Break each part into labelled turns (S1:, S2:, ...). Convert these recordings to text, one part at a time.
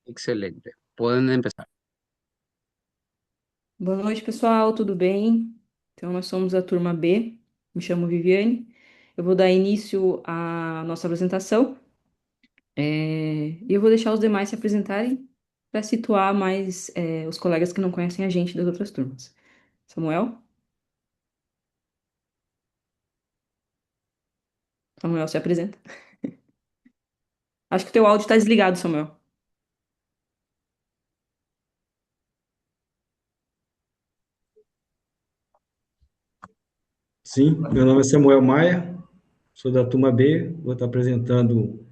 S1: Excelente. Pueden empezar.
S2: Boa noite, pessoal, tudo bem? Então, nós somos a turma B, me chamo Viviane. Eu vou dar início à nossa apresentação, e eu vou deixar os demais se apresentarem para situar mais os colegas que não conhecem a gente das outras turmas. Samuel? Samuel se apresenta. Acho que o teu áudio está desligado, Samuel.
S3: Sim, meu nome é Samuel Maia, sou da turma B, vou estar apresentando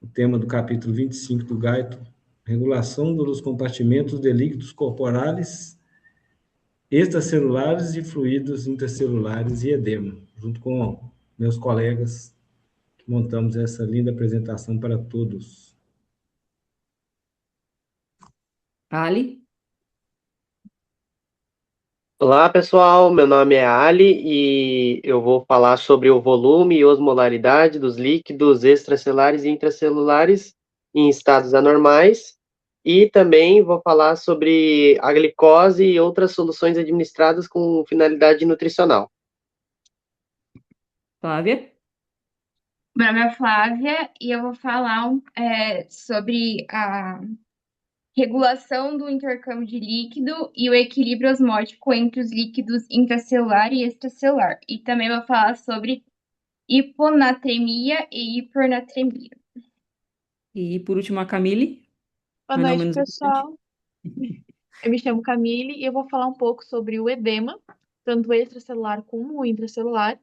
S3: o tema do capítulo 25 do GAETO, regulação dos compartimentos de líquidos corporais, extracelulares e fluidos intercelulares e edema, junto com meus colegas que montamos essa linda apresentação para todos.
S2: Ali?
S4: Olá, pessoal. Meu nome é Ali e eu vou falar sobre o volume e osmolaridade dos líquidos extracelares e intracelulares em estados anormais. E também vou falar sobre a glicose e outras soluções administradas com finalidade nutricional.
S2: Flávia?
S5: Meu nome é Flávia e eu vou falar sobre a regulação do intercâmbio de líquido e o equilíbrio osmótico entre os líquidos intracelular e extracelular. E também vou falar sobre hiponatremia e hipernatremia.
S2: E por último, a Camille,
S6: Boa
S2: mas não
S6: noite,
S2: menos importante.
S6: pessoal. Eu me chamo Camille e eu vou falar um pouco sobre o edema, tanto extracelular como o intracelular,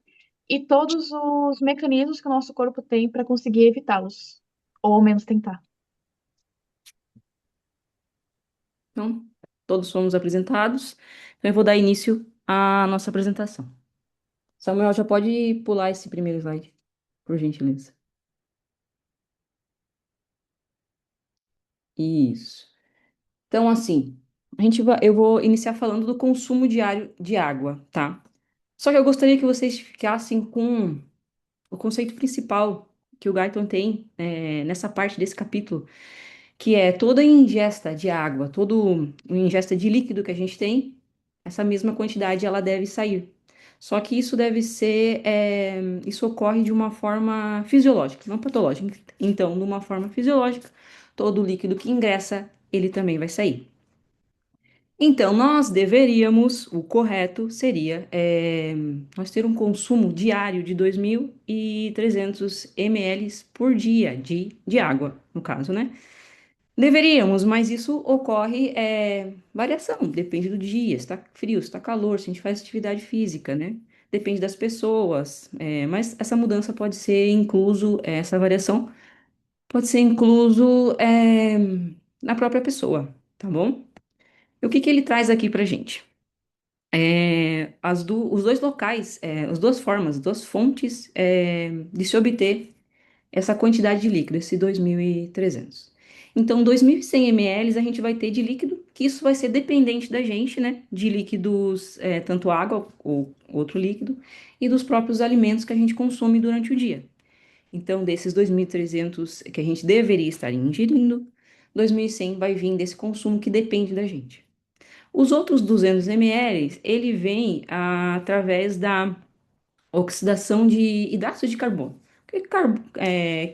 S6: e todos os mecanismos que o nosso corpo tem para conseguir evitá-los, ou ao menos tentar.
S2: Então, todos fomos apresentados. Então, eu vou dar início à nossa apresentação. Samuel, já pode pular esse primeiro slide, por gentileza. Isso. Então, assim, eu vou iniciar falando do consumo diário de água, tá? Só que eu gostaria que vocês ficassem com o conceito principal que o Guyton tem nessa parte desse capítulo, que é toda ingesta de água, toda ingesta de líquido que a gente tem, essa mesma quantidade ela deve sair. Só que isso deve ser, isso ocorre de uma forma fisiológica, não patológica. Então, de uma forma fisiológica, todo líquido que ingressa, ele também vai sair. Então, nós deveríamos, o correto seria, nós ter um consumo diário de 2.300 ml por dia de água, no caso, né? Deveríamos, mas isso ocorre, variação, depende do dia, se tá frio, se tá calor, se a gente faz atividade física, né? Depende das pessoas, mas essa mudança pode ser incluso, essa variação pode ser incluso, na própria pessoa, tá bom? E o que que ele traz aqui pra gente? Os dois locais, as duas formas, as duas fontes, de se obter essa quantidade de líquido, esse 2.300. Então, 2.100 ml a gente vai ter de líquido, que isso vai ser dependente da gente, né? De líquidos, tanto água ou outro líquido, e dos próprios alimentos que a gente consome durante o dia. Então, desses 2.300 que a gente deveria estar ingerindo, 2.100 vai vir desse consumo que depende da gente. Os outros 200 ml, ele vem através da oxidação de hidratos de carbono,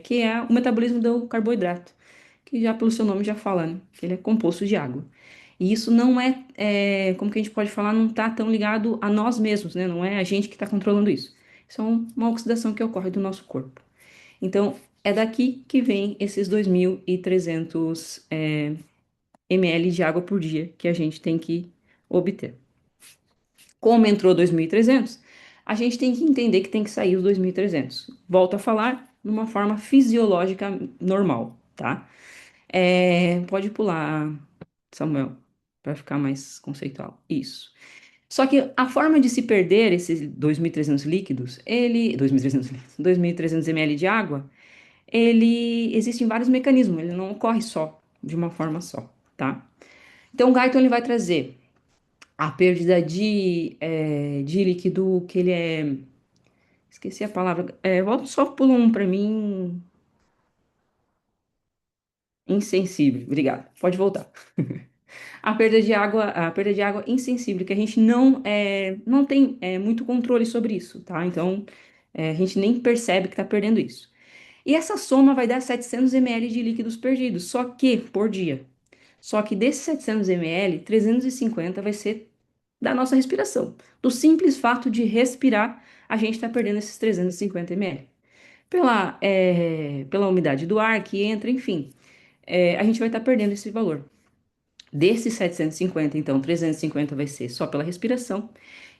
S2: que é o metabolismo do carboidrato, que já pelo seu nome já fala, né? Que ele é composto de água. E isso não como que a gente pode falar, não está tão ligado a nós mesmos, né? Não é a gente que está controlando isso. Isso é uma oxidação que ocorre do nosso corpo. Então, é daqui que vem esses 2.300 ml de água por dia que a gente tem que obter. Como entrou 2.300, a gente tem que entender que tem que sair os 2.300. Volto a falar numa forma fisiológica normal, tá? Pode pular, Samuel, para ficar mais conceitual. Isso. Só que a forma de se perder esses 2.300 líquidos, 2.300 ml de água, ele existe em vários mecanismos, ele não ocorre só, de uma forma só, tá? Então, o Guyton ele vai trazer a perda de líquido que ele é. Esqueci a palavra. Volta só pula um para mim. insensível. Obrigada. Pode voltar. A perda de água insensível, que a gente não tem muito controle sobre isso, tá? Então, a gente nem percebe que está perdendo isso. E essa soma vai dar 700 ml de líquidos perdidos, só que por dia. Só que desses 700 ml, 350 vai ser da nossa respiração. Do simples fato de respirar, a gente está perdendo esses 350 ml. Pela umidade do ar que entra, enfim, a gente vai estar perdendo esse valor. Desses 750, então, 350 vai ser só pela respiração.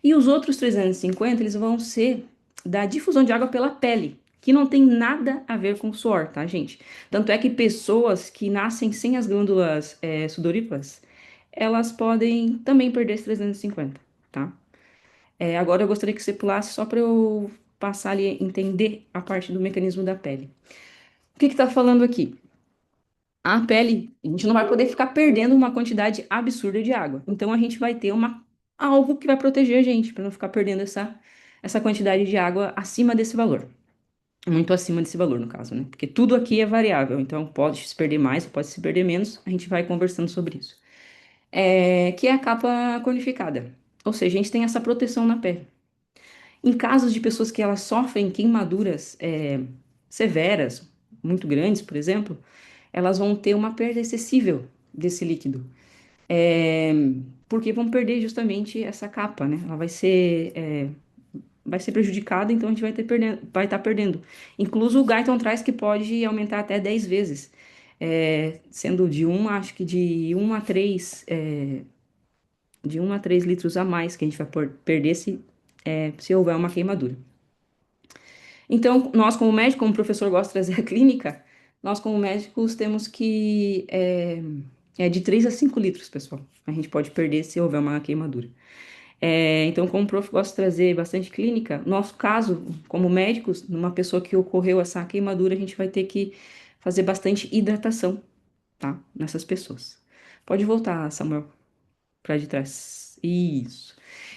S2: E os outros 350, eles vão ser da difusão de água pela pele, que não tem nada a ver com suor, tá, gente? Tanto é que pessoas que nascem sem as glândulas sudoríparas, elas podem também perder esses 350, tá? Agora eu gostaria que você pulasse só para eu passar ali a entender a parte do mecanismo da pele. O que que tá falando aqui? A pele, a gente não vai poder ficar perdendo uma quantidade absurda de água. Então a gente vai ter algo que vai proteger a gente para não ficar perdendo essa quantidade de água acima desse valor. Muito acima desse valor, no caso, né? Porque tudo aqui é variável, então pode se perder mais, pode se perder menos, a gente vai conversando sobre isso. Que é a capa cornificada. Ou seja, a gente tem essa proteção na pele. Em casos de pessoas que elas sofrem queimaduras severas, muito grandes, por exemplo, elas vão ter uma perda excessível desse líquido. É, Porque vão perder justamente essa capa, né? Ela vai ser prejudicada, então a gente vai estar perdendo. Incluso o Guyton traz que pode aumentar até 10 vezes, sendo acho que de 1 a 3 litros a mais que a gente vai perder se houver uma queimadura. Então, nós como médico, como o professor gosta de trazer a clínica, nós como médicos temos que de 3 a 5 litros, pessoal. A gente pode perder se houver uma queimadura. Então, como o prof gosta de trazer bastante clínica, nosso caso, como médicos, numa pessoa que ocorreu essa queimadura, a gente vai ter que fazer bastante hidratação, tá? Nessas pessoas. Pode voltar, Samuel, para de trás. Isso.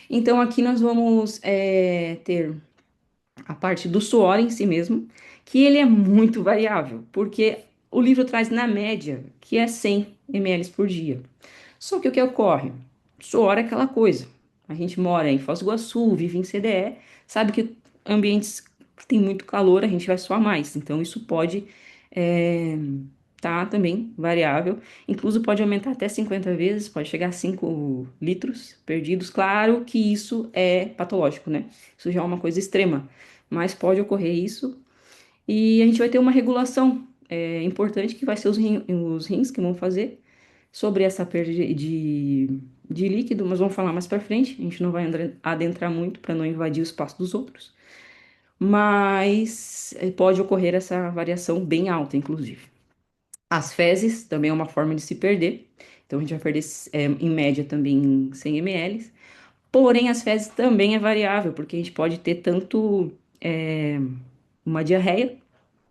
S2: Então, aqui nós vamos ter a parte do suor em si mesmo, que ele é muito variável, porque o livro traz na média que é 100 ml por dia. Só que o que ocorre? Suor é aquela coisa. A gente mora em Foz do Iguaçu, vive em CDE, sabe que ambientes que tem muito calor a gente vai suar mais. Então isso pode tá também variável. Incluso pode aumentar até 50 vezes, pode chegar a 5 litros perdidos. Claro que isso é patológico, né? Isso já é uma coisa extrema, mas pode ocorrer isso. E a gente vai ter uma regulação importante que vai ser os rins que vão fazer sobre essa perda de líquido, mas vamos falar mais para frente. A gente não vai adentrar muito para não invadir o espaço dos outros. Mas pode ocorrer essa variação bem alta, inclusive. As fezes também é uma forma de se perder. Então a gente vai perder em média também 100 ml. Porém, as fezes também é variável, porque a gente pode ter tanto uma diarreia,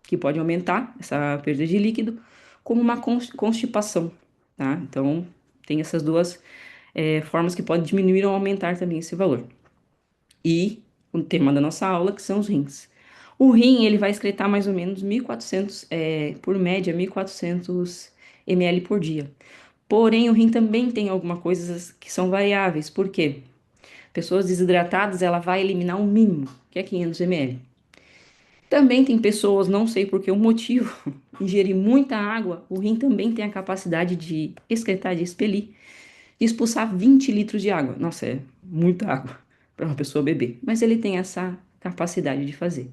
S2: que pode aumentar essa perda de líquido, como uma constipação, tá? Então, tem essas duas formas que podem diminuir ou aumentar também esse valor. E o tema da nossa aula, que são os rins. O rim, ele vai excretar mais ou menos 1.400, por média, 1.400 ml por dia. Porém, o rim também tem algumas coisas que são variáveis. Por quê? Pessoas desidratadas, ela vai eliminar o mínimo, que é 500 ml. Também tem pessoas, não sei por que o motivo, ingerir muita água, o rim também tem a capacidade de excretar, de expelir, de expulsar 20 litros de água. Nossa, é muita água para uma pessoa beber, mas ele tem essa capacidade de fazer.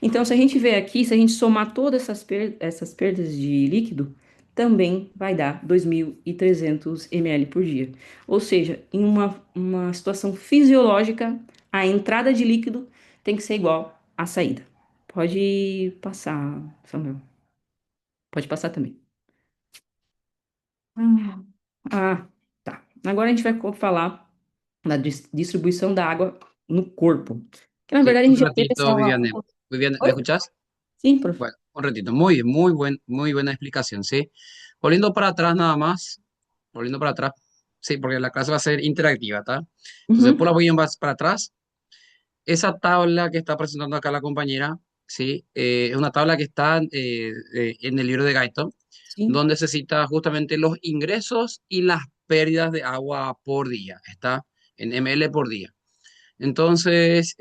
S2: Então, se a gente ver aqui, se a gente somar todas essas perdas de líquido, também vai dar 2.300 ml por dia. Ou seja, em uma situação fisiológica, a entrada de líquido tem que ser igual à saída. Pode passar, Samuel. Pode passar também. Ah, tá. Agora a gente vai falar da distribuição da água no corpo. Que na
S1: Sí,
S2: verdade a
S1: un
S2: gente já teve essa.
S1: ratito, Viviane. Viviane, ¿me
S2: Oi?
S1: escuchás?
S2: Sim, prof.
S1: Bueno, un ratito. Muy bien, muy buena explicación, ¿sí? Volviendo para atrás nada más, volviendo para atrás, sí, porque la clase va a ser interactiva, ¿está? Entonces,
S2: Uhum.
S1: por la voy más para atrás. Esa tabla que está presentando acá la compañera ¿sí? Es una tabla que está en el libro de Guyton,
S2: Sim.
S1: donde se cita justamente los ingresos y las pérdidas de agua por día, está en ml por día. Entonces,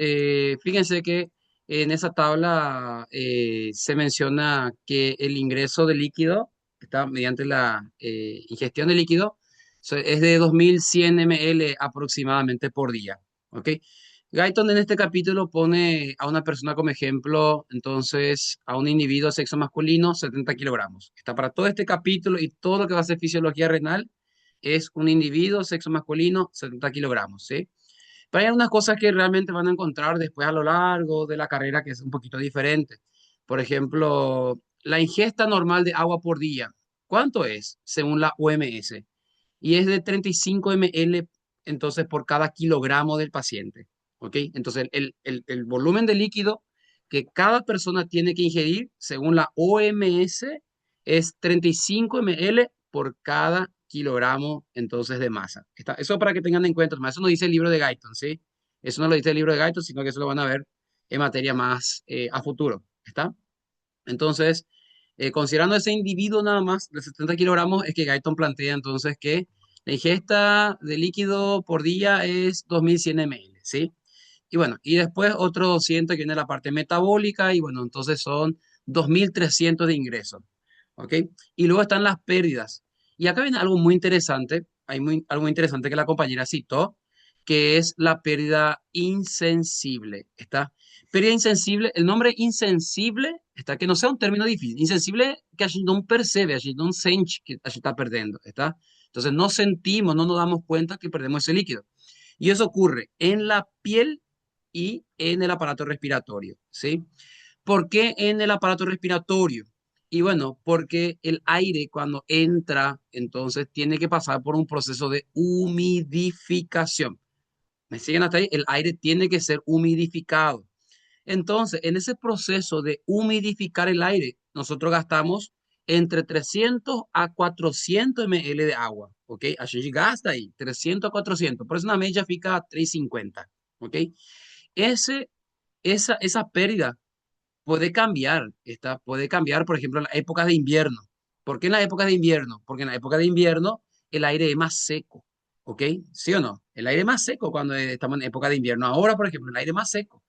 S1: fíjense que en esa tabla se menciona que el ingreso de líquido, está mediante la ingestión de líquido, es de 2100 ml aproximadamente por día. ¿Ok? Guyton en este capítulo pone a una persona como ejemplo, entonces a un individuo sexo masculino, 70 kilogramos. Está para todo este capítulo y todo lo que va a ser fisiología renal es un individuo sexo masculino, 70 kilogramos, ¿sí? Pero hay algunas cosas que realmente van a encontrar después a lo largo de la carrera que es un poquito diferente. Por ejemplo, la ingesta normal de agua por día. ¿Cuánto es según la OMS? Y es de 35 ml entonces por cada kilogramo del paciente. ¿Ok? Entonces el volumen de líquido que cada persona tiene que ingerir según la OMS es 35 ml por cada kilogramo entonces de masa. Eso para que tengan en cuenta, eso no dice el libro de Guyton, ¿sí? Eso no lo dice el libro de Guyton, sino que eso lo van a ver en materia más a futuro. ¿Está? Entonces, considerando ese individuo nada más de 70 kilogramos, es que Guyton plantea entonces que la ingesta de líquido por día es 2100 ml, ¿sí? Y bueno, y después otro 200 que viene la parte metabólica, y bueno, entonces son 2300 de ingreso, ¿ok? Y luego están las pérdidas. Y acá viene algo muy interesante, algo muy interesante que la compañera citó, que es la pérdida insensible, ¿está? Pérdida insensible, el nombre insensible, está, que no sea un término difícil, insensible que a gente no percibe, a gente no sente que a gente está perdiendo, ¿está? Entonces no sentimos, no nos damos cuenta que perdemos ese líquido. Y eso ocurre en la piel y en el aparato respiratorio, ¿sí? ¿Por qué en el aparato respiratorio? Y bueno, porque el aire cuando entra, entonces tiene que pasar por un proceso de humidificación. ¿Me siguen hasta ahí? El aire tiene que ser humidificado. Entonces, en ese proceso de humidificar el aire, nosotros gastamos entre 300 a 400 ml de agua, ¿ok? Así gasta ahí, 300 a 400, por eso una media fica 350, ¿ok? Ese, esa pérdida puede cambiar, puede cambiar, por ejemplo, en las épocas de invierno. ¿Por qué en las épocas de invierno? Porque en la época de invierno el aire es más seco, ¿ok? ¿Sí o no? El aire es más seco cuando estamos en época de invierno. Ahora, por ejemplo, el aire es más seco.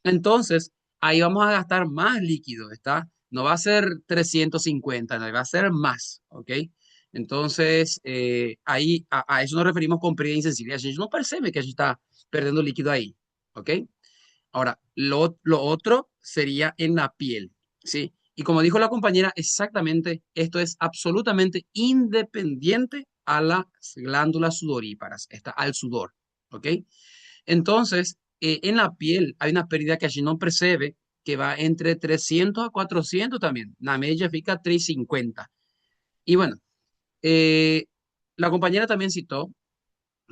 S1: Entonces, ahí vamos a gastar más líquido, ¿está? No va a ser 350, no, va a ser más, ¿ok? Entonces, ahí a eso nos referimos con pérdida de insensibilidad. Si no percibe que está perdiendo líquido ahí, ¿ok? Ahora, lo otro sería en la piel, ¿sí? Y como dijo la compañera, exactamente, esto es absolutamente independiente a las glándulas sudoríparas, está al sudor, ¿ok? Entonces, en la piel hay una pérdida que allí no percibe, que va entre 300 a 400 también. La media fica 350. Y bueno, eh, la compañera también citó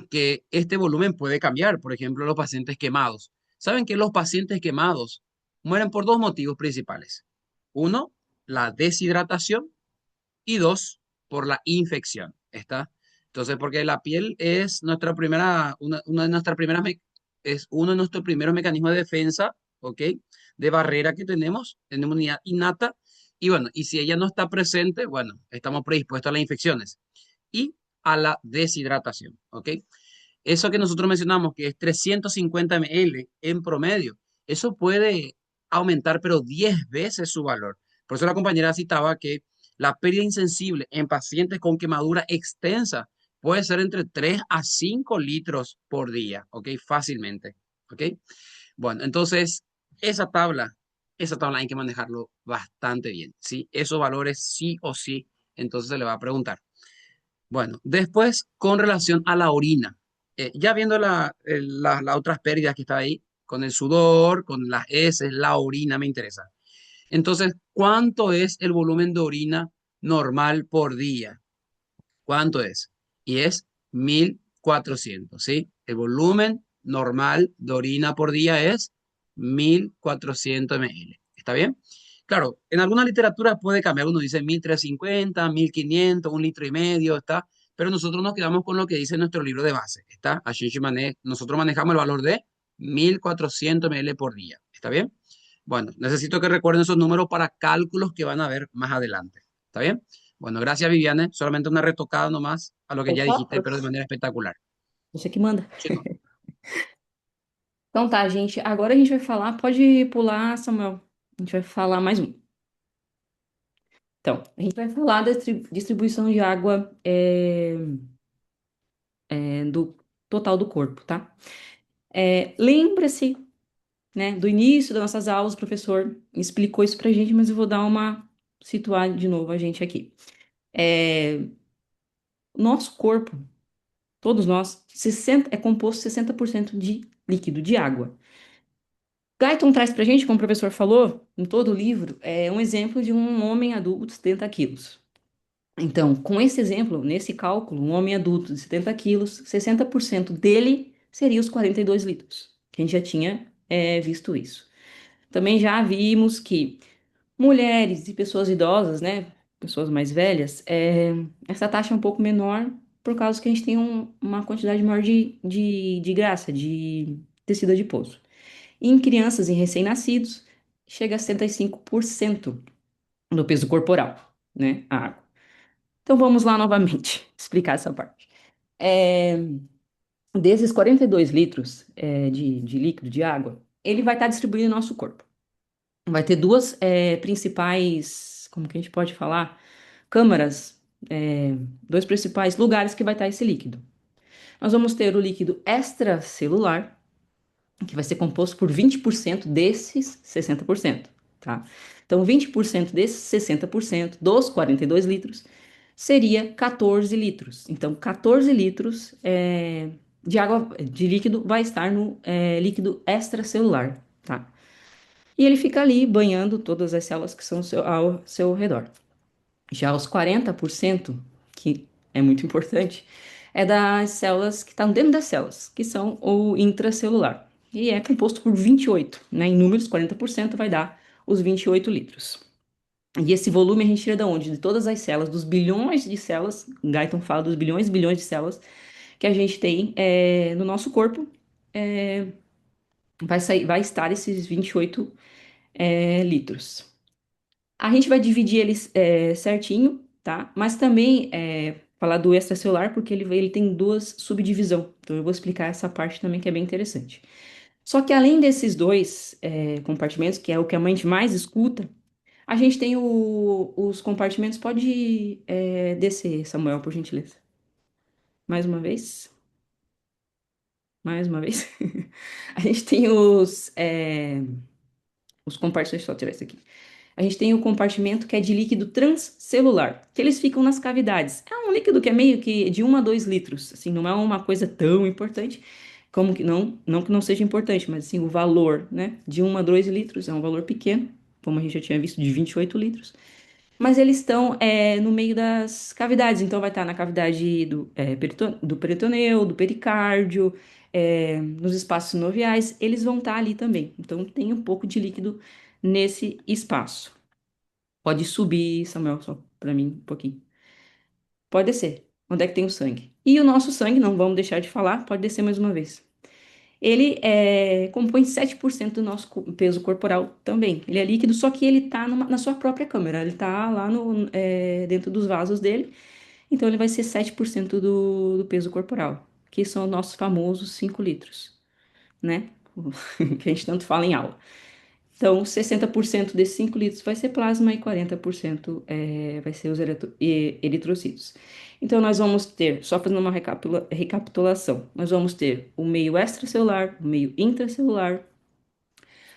S1: que este volumen puede cambiar, por ejemplo, los pacientes quemados. Saben que los pacientes quemados mueren por dos motivos principales. Uno, la deshidratación y dos, por la infección. ¿Está? Entonces, porque la piel es nuestra primera, una de nuestras primeras, es uno de nuestros primeros mecanismos de defensa, ¿ok? De barrera que tenemos, en inmunidad innata. Y bueno, y si ella no está presente, bueno, estamos predispuestos a las infecciones y a la deshidratación, ¿ok? Eso que nosotros mencionamos, que es 350 ml en promedio, eso puede aumentar, pero 10 veces su valor. Por eso la compañera citaba que la pérdida insensible en pacientes con quemadura extensa puede ser entre 3 a 5 litros por día, ¿ok? Fácilmente, ¿ok? Bueno, entonces, esa tabla, esa tabla hay que manejarlo bastante bien, ¿sí? Esos valores sí o sí, entonces se le va a preguntar. Bueno, después con relación a la orina, ya viendo las otras pérdidas que está ahí, con el sudor, con las heces, la orina me interesa. Entonces, ¿cuánto es el volumen de orina normal por día? ¿Cuánto es? Y es 1400, ¿sí? El volumen normal de orina por día es 1400 ml. ¿Está bien? Claro, en alguna literatura puede cambiar, uno dice 1350, 1500, un litro y medio, ¿está? Pero nosotros nos quedamos con lo que dice nuestro libro de base, ¿está? Nosotros manejamos el valor de 1400 ml por día, ¿está bien? Bueno, necesito que recuerden esos números para cálculos que van a ver más adelante. ¿Está bien? Bueno, gracias, Viviane. Solamente una retocada nomás a lo que ya
S2: Opa,
S1: dijiste, pero de manera espectacular.
S2: você que manda.
S1: Continúa.
S2: Então tá, gente. Agora a gente vai falar. Pode pular, Samuel. A gente vai falar mais um. Então, a gente vai falar da distribuição de água do total do corpo, tá? Lembra-se, né, do início das nossas aulas, o professor explicou isso pra gente, mas eu vou dar uma situar de novo a gente aqui. Nosso corpo, todos nós, 60, é composto 60% de líquido, de água. Guyton traz pra gente, como o professor falou, em todo o livro, um exemplo de um homem adulto de 70 quilos. Então, com esse exemplo, nesse cálculo, um homem adulto de 70 quilos, 60% dele seria os 42 litros, que a gente já tinha visto isso. Também já vimos que mulheres e pessoas idosas, né, pessoas mais velhas, essa taxa é um pouco menor por causa que a gente tem uma quantidade maior de graça, de tecido adiposo. E em crianças e recém-nascidos, chega a 75% do peso corporal, né, a água. Então vamos lá novamente explicar essa parte. É, Desses 42 litros de líquido de água, ele vai estar distribuído no nosso corpo. Vai ter duas principais, como que a gente pode falar? Câmaras, dois principais lugares que vai estar esse líquido. Nós vamos ter o líquido extracelular, que vai ser composto por 20% desses 60%, tá? Então, 20% desses 60% dos 42 litros seria 14 litros. Então, 14 litros de água, de líquido, vai estar no líquido extracelular, tá? E ele fica ali banhando todas as células que são ao seu redor. Já os 40%, que é muito importante, é das células que estão dentro das células, que são o intracelular. E é composto por 28, né? Em números, 40% vai dar os 28 litros. E esse volume a gente tira de onde? De todas as células, dos bilhões de células, Guyton fala dos bilhões e bilhões de células que a gente tem no nosso corpo, vai estar esses 28 litros. A gente vai dividir eles certinho, tá? Mas também falar do extracelular, porque ele tem duas subdivisões. Então eu vou explicar essa parte também que é bem interessante. Só que além desses dois compartimentos, que é o que a gente mais escuta, a gente tem os compartimentos. Pode descer, Samuel, por gentileza. Mais uma vez. Mais uma vez. A gente tem os compartimentos. Deixa eu só tirar isso aqui. A gente tem o compartimento que é de líquido transcelular, que eles ficam nas cavidades. É um líquido que é meio que de 1 a 2 litros, assim, não é uma coisa tão importante, como que não que não seja importante, mas assim, o valor, né, de 1 a 2 litros é um valor pequeno, como a gente já tinha visto, de 28 litros. Mas eles estão no meio das cavidades, então vai estar na cavidade do peritoneu, do pericárdio, nos espaços sinoviais, eles vão estar ali também. Então tem um pouco de líquido nesse espaço. Pode subir, Samuel, só para mim um pouquinho. Pode descer. Onde é que tem o sangue? E o nosso sangue, não vamos deixar de falar, pode descer mais uma vez. Ele compõe 7% do nosso peso corporal também. Ele é líquido, só que ele está na sua própria câmara. Ele está lá dentro dos vasos dele. Então, ele vai ser 7% do peso corporal, que são os nossos famosos 5 litros, né? Que a gente tanto fala em aula. Então, 60% desses 5 litros vai ser plasma e 40% vai ser os eritrocitos. Então, nós vamos ter, só fazendo uma recapitulação, nós vamos ter o meio extracelular, o meio intracelular,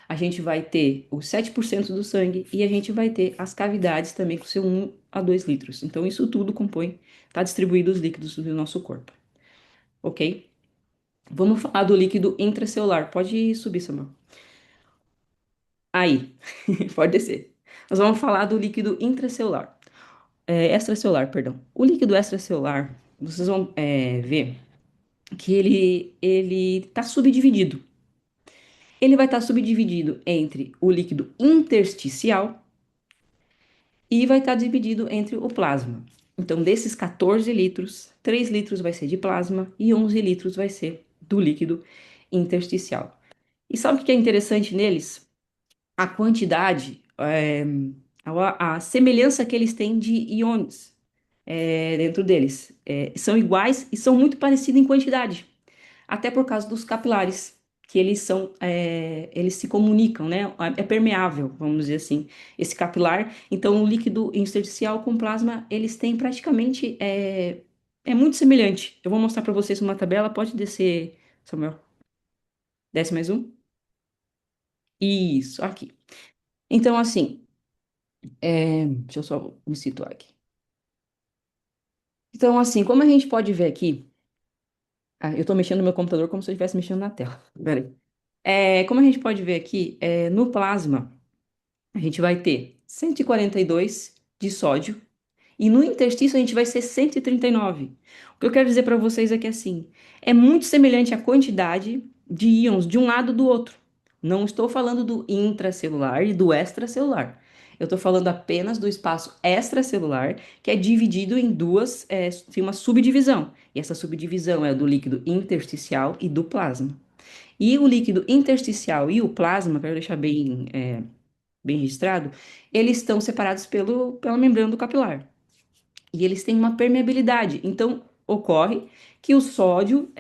S2: a gente vai ter os 7% do sangue e a gente vai ter as cavidades também com seu 1 a 2 litros. Então, isso tudo compõe, está distribuído os líquidos do nosso corpo, ok? Vamos falar do líquido intracelular. Pode subir, Samuel. Aí, pode descer. Nós vamos falar do líquido intracelular. Extracelular, perdão. O líquido extracelular, vocês vão ver que ele está subdividido. Ele vai estar subdividido entre o líquido intersticial e vai estar dividido entre o plasma. Então, desses 14 litros, 3 litros vai ser de plasma e 11 litros vai ser do líquido intersticial. E sabe o que é interessante neles? a quantidade, a semelhança que eles têm de íons dentro deles. São iguais e são muito parecidos em quantidade, até por causa dos capilares, que eles se comunicam, né? É permeável, vamos dizer assim, esse capilar. Então, o líquido intersticial com plasma, eles têm praticamente, é muito semelhante. Eu vou mostrar para vocês uma tabela, pode descer, Samuel. Desce mais um. Isso, aqui. Então, assim, deixa eu só me situar aqui. Então, assim, como a gente pode ver aqui, eu tô mexendo no meu computador como se eu estivesse mexendo na tela. Peraí. Como a gente pode ver aqui, no plasma, a gente vai ter 142 de sódio e no interstício a gente vai ser 139. O que eu quero dizer para vocês é que assim, é muito semelhante a quantidade de íons de um lado do outro. Não estou falando do intracelular e do extracelular. Eu estou falando apenas do espaço extracelular, que é dividido em duas, tem uma subdivisão. E essa subdivisão é do líquido intersticial e do plasma. E o líquido intersticial e o plasma, quero deixar bem registrado, eles estão separados pela membrana do capilar. E eles têm uma permeabilidade. Então, ocorre que o sódio,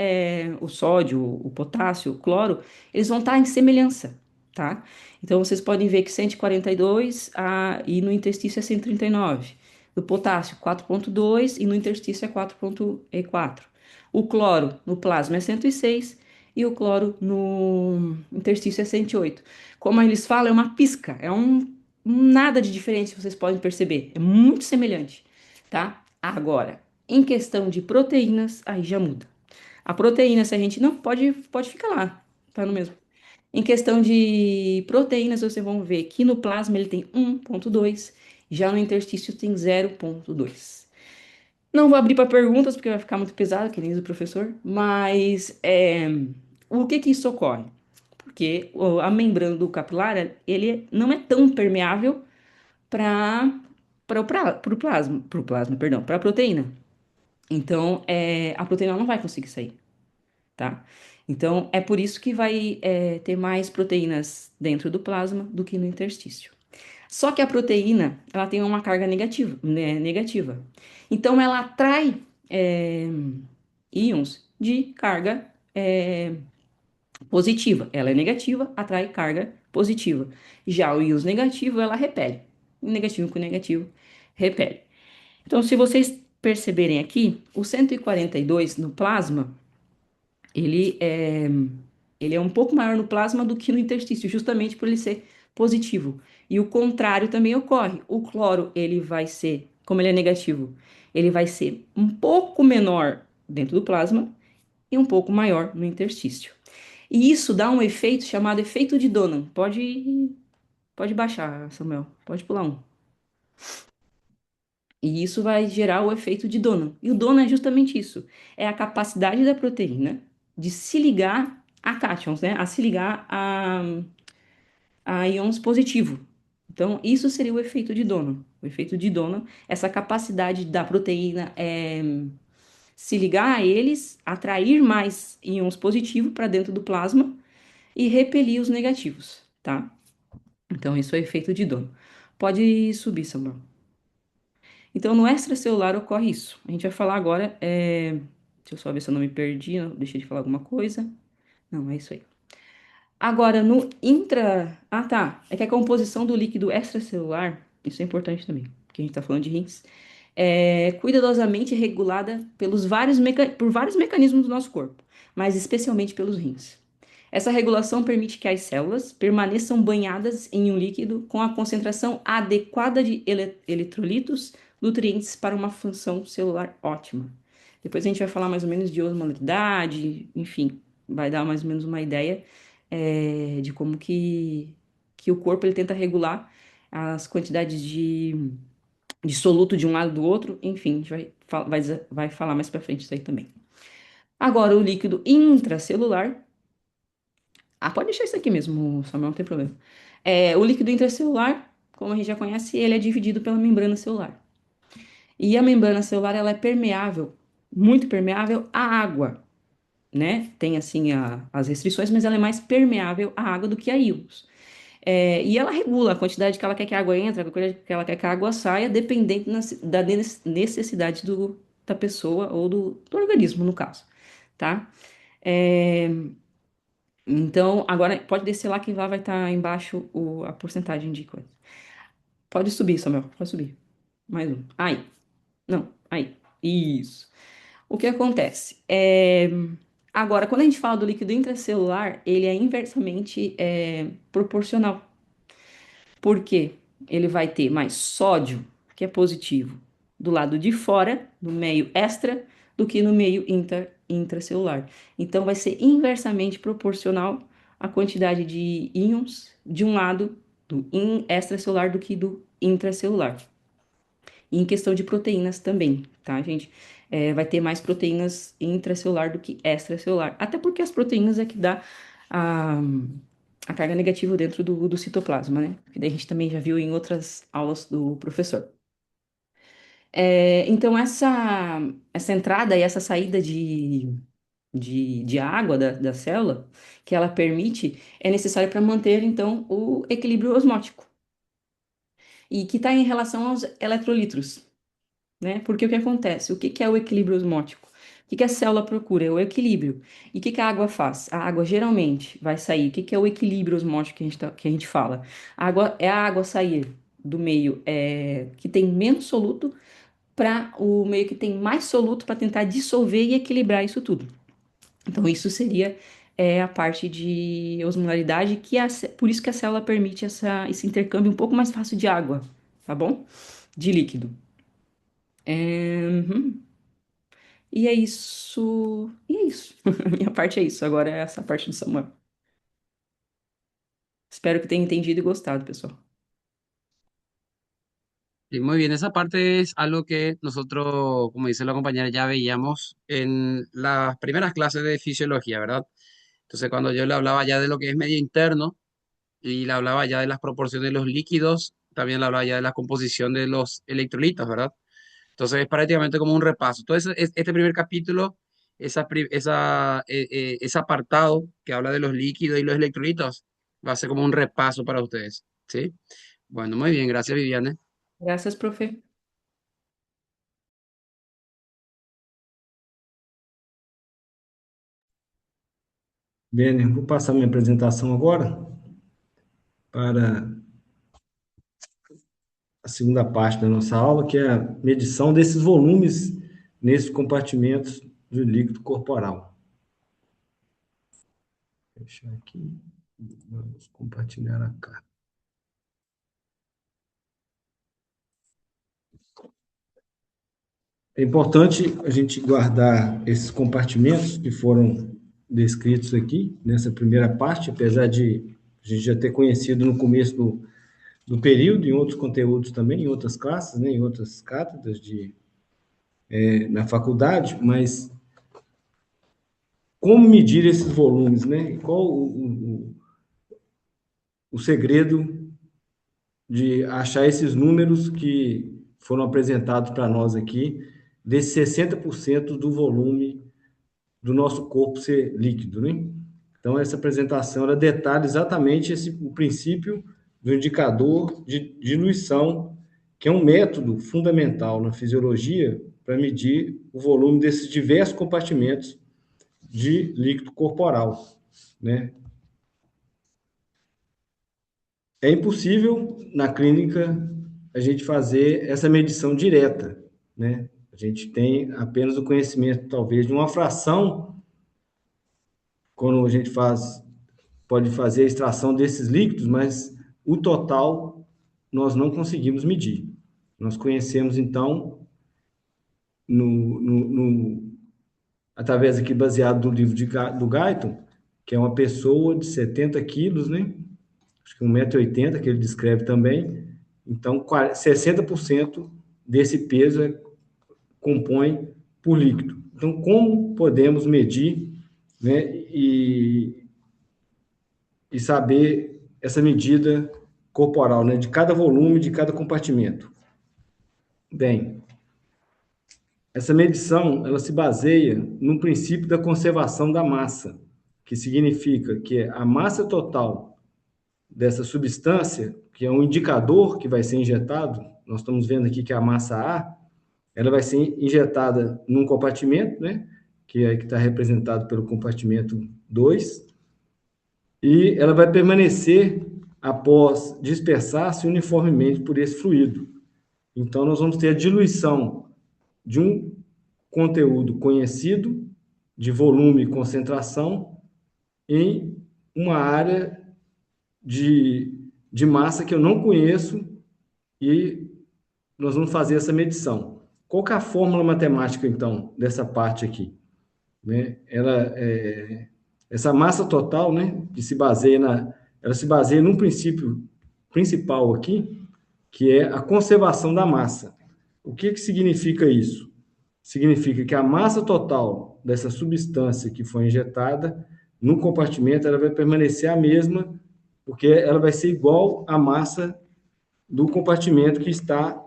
S2: o potássio, o cloro, eles vão estar em semelhança, tá? Então, vocês podem ver que 142 e no interstício é 139. Do potássio, 4,2 e no interstício é 4,4. O cloro no plasma é 106 e o cloro no interstício é 108. Como eles falam, é uma pisca, nada de diferente, vocês podem perceber. É muito semelhante, tá? Agora, em questão de proteínas, aí já muda. A proteína, se a gente não pode ficar lá, tá no mesmo. Em questão de proteínas, vocês vão ver que no plasma ele tem 1,2, já no interstício tem 0,2. Não vou abrir para perguntas, porque vai ficar muito pesado, que nem diz o professor, mas o que que isso ocorre? Porque a membrana do capilar, ele não é tão permeável para o plasma, perdão, para a proteína. Então, a proteína não vai conseguir sair, tá? Então, é por isso que vai ter mais proteínas dentro do plasma do que no interstício. Só que a proteína, ela tem uma carga negativa, né, negativa. Então, ela atrai íons de carga positiva. Ela é negativa, atrai carga positiva. Já o íons negativo, ela repele. Negativo com negativo, repele. Então, se vocês perceberem aqui, o 142 no plasma, ele é, ele é um pouco maior no plasma do que no interstício, justamente por ele ser positivo. E o contrário também ocorre. O cloro, ele vai ser, como ele é negativo, ele vai ser um pouco menor dentro do plasma e um pouco maior no interstício. E isso dá um efeito chamado efeito de Donan. Pode baixar, Samuel. Pode pular um. E isso vai gerar o efeito de Donan. E o Donan é justamente isso. É a capacidade da proteína de se ligar a cátions, né? A se ligar a íons positivo. Então, isso seria o efeito de Donan. O efeito de Donan, essa capacidade da proteína se ligar a eles, atrair mais íons positivos para dentro do plasma e repelir os negativos, tá? Então, isso é o efeito de Donan. Pode subir, Samuel. Então, no extracelular ocorre isso. A gente vai falar agora. Deixa eu só ver se eu não me perdi, não deixei de falar alguma coisa. Não, é isso aí. Agora, no intra. Ah, tá. É que a composição do líquido extracelular, isso é importante também, porque a gente tá falando de rins, é cuidadosamente regulada por vários mecanismos do nosso corpo, mas especialmente pelos rins. Essa regulação permite que as células permaneçam banhadas em um líquido com a concentração adequada de eletrolitos, nutrientes para uma função celular ótima. Depois a gente vai falar mais ou menos de osmolaridade, enfim, vai dar mais ou menos uma ideia de como que o corpo ele tenta regular as quantidades de soluto de um lado do outro, enfim, a gente vai falar mais para frente isso aí também. Agora, o líquido intracelular. Pode deixar isso aqui mesmo, Samuel, não tem problema. O líquido intracelular, como a gente já conhece, ele é dividido pela membrana celular. E a membrana celular, ela é permeável, muito permeável à água, né? Tem, assim, as restrições, mas ela é mais permeável à água do que a íons. E ela regula a quantidade que ela quer que a água entre, a quantidade que ela quer que a água saia, dependendo da necessidade da pessoa ou do organismo, no caso, tá? É, então, agora pode descer lá que lá vai estar embaixo a porcentagem de coisa. Pode subir, Samuel, pode subir. Mais um. Aí. Não, aí. Isso. O que acontece? Agora, quando a gente fala do líquido intracelular, ele é inversamente proporcional. Por quê? Ele vai ter mais sódio, que é positivo, do lado de fora, no meio extra, do que no meio intracelular. Então, vai ser inversamente proporcional a quantidade de íons de um lado do extracelular do que do intracelular. E em questão de proteínas também, tá, gente? Vai ter mais proteínas intracelular do que extracelular. Até porque as proteínas é que dá a, a carga negativa dentro do citoplasma, né? Que daí a gente também já viu em outras aulas do professor. Então, essa entrada e essa saída de água da célula, que ela permite, é necessária para manter, então, o equilíbrio osmótico. E que está em relação aos eletrolitos, né? Porque o que acontece? O que que é o equilíbrio osmótico? O que que a célula procura? É o equilíbrio. E o que que a água faz? A água geralmente vai sair. O que que é o equilíbrio osmótico que a gente fala? A água sair do meio que tem menos soluto para o meio que tem mais soluto para tentar dissolver e equilibrar isso tudo. Então, isso seria a parte de osmolaridade, por isso que a célula permite esse intercâmbio um pouco mais fácil de água, tá bom? De líquido. Uhum. E é isso. E é isso. A minha parte é isso. Agora é essa parte do Samuel. Espero que tenha entendido e gostado, pessoal.
S1: Y muy bien, esa parte es algo que nosotros, como dice la compañera, ya veíamos en las primeras clases de fisiología, ¿verdad? Entonces, cuando yo le hablaba ya de lo que es medio interno y le hablaba ya de las proporciones de los líquidos, también le hablaba ya de la composición de los electrolitos, ¿verdad? Entonces, es prácticamente como un repaso. Entonces, este primer capítulo, ese apartado que habla de los líquidos y los electrolitos, va a ser como un repaso para ustedes, ¿sí? Bueno, muy bien, gracias, Viviane.
S2: Graças, profe.
S3: Bem, vou passar minha apresentação agora para a segunda parte da nossa aula, que é a medição desses volumes nesses compartimentos do líquido corporal. Vou fechar aqui. Vamos compartilhar a carta. É importante a gente guardar esses compartimentos que foram descritos aqui, nessa primeira parte, apesar de a gente já ter conhecido no começo do período, em outros conteúdos também, em outras classes, né, em outras cátedras na faculdade, mas como medir esses volumes, né? E qual o segredo de achar esses números que foram apresentados para nós aqui, desses 60% do volume do nosso corpo ser líquido, né? Então, essa apresentação, ela detalha exatamente o princípio do indicador de diluição, que é um método fundamental na fisiologia para medir o volume desses diversos compartimentos de líquido corporal, né? É impossível, na clínica, a gente fazer essa medição direta, né? A gente tem apenas o conhecimento, talvez, de uma fração, quando a gente pode fazer a extração desses líquidos, mas o total nós não conseguimos medir. Nós conhecemos, então, através aqui, baseado no livro do Guyton, que é uma pessoa de 70 quilos, né? Acho que 1,80 m, que ele descreve também. Então, 60% desse peso compõe por líquido. Então, como podemos medir, né, e saber essa medida corporal, né, de cada volume, de cada compartimento? Bem, essa medição, ela se baseia no princípio da conservação da massa, que significa que a massa total dessa substância, que é um indicador que vai ser injetado, nós estamos vendo aqui que a massa A, ela vai ser injetada num compartimento, né, que está representado pelo compartimento 2, e ela vai permanecer após dispersar-se uniformemente por esse fluido. Então, nós vamos ter a diluição de um conteúdo conhecido, de volume e concentração, em uma área de massa que eu não conheço, e nós vamos fazer essa medição. Qual que é a fórmula matemática, então, dessa parte aqui? Né? Essa massa total, né, ela se baseia num princípio principal aqui, que é a conservação da massa. O que significa isso? Significa que a massa total dessa substância que foi injetada no compartimento, ela vai permanecer a mesma, porque ela vai ser igual à massa do compartimento que está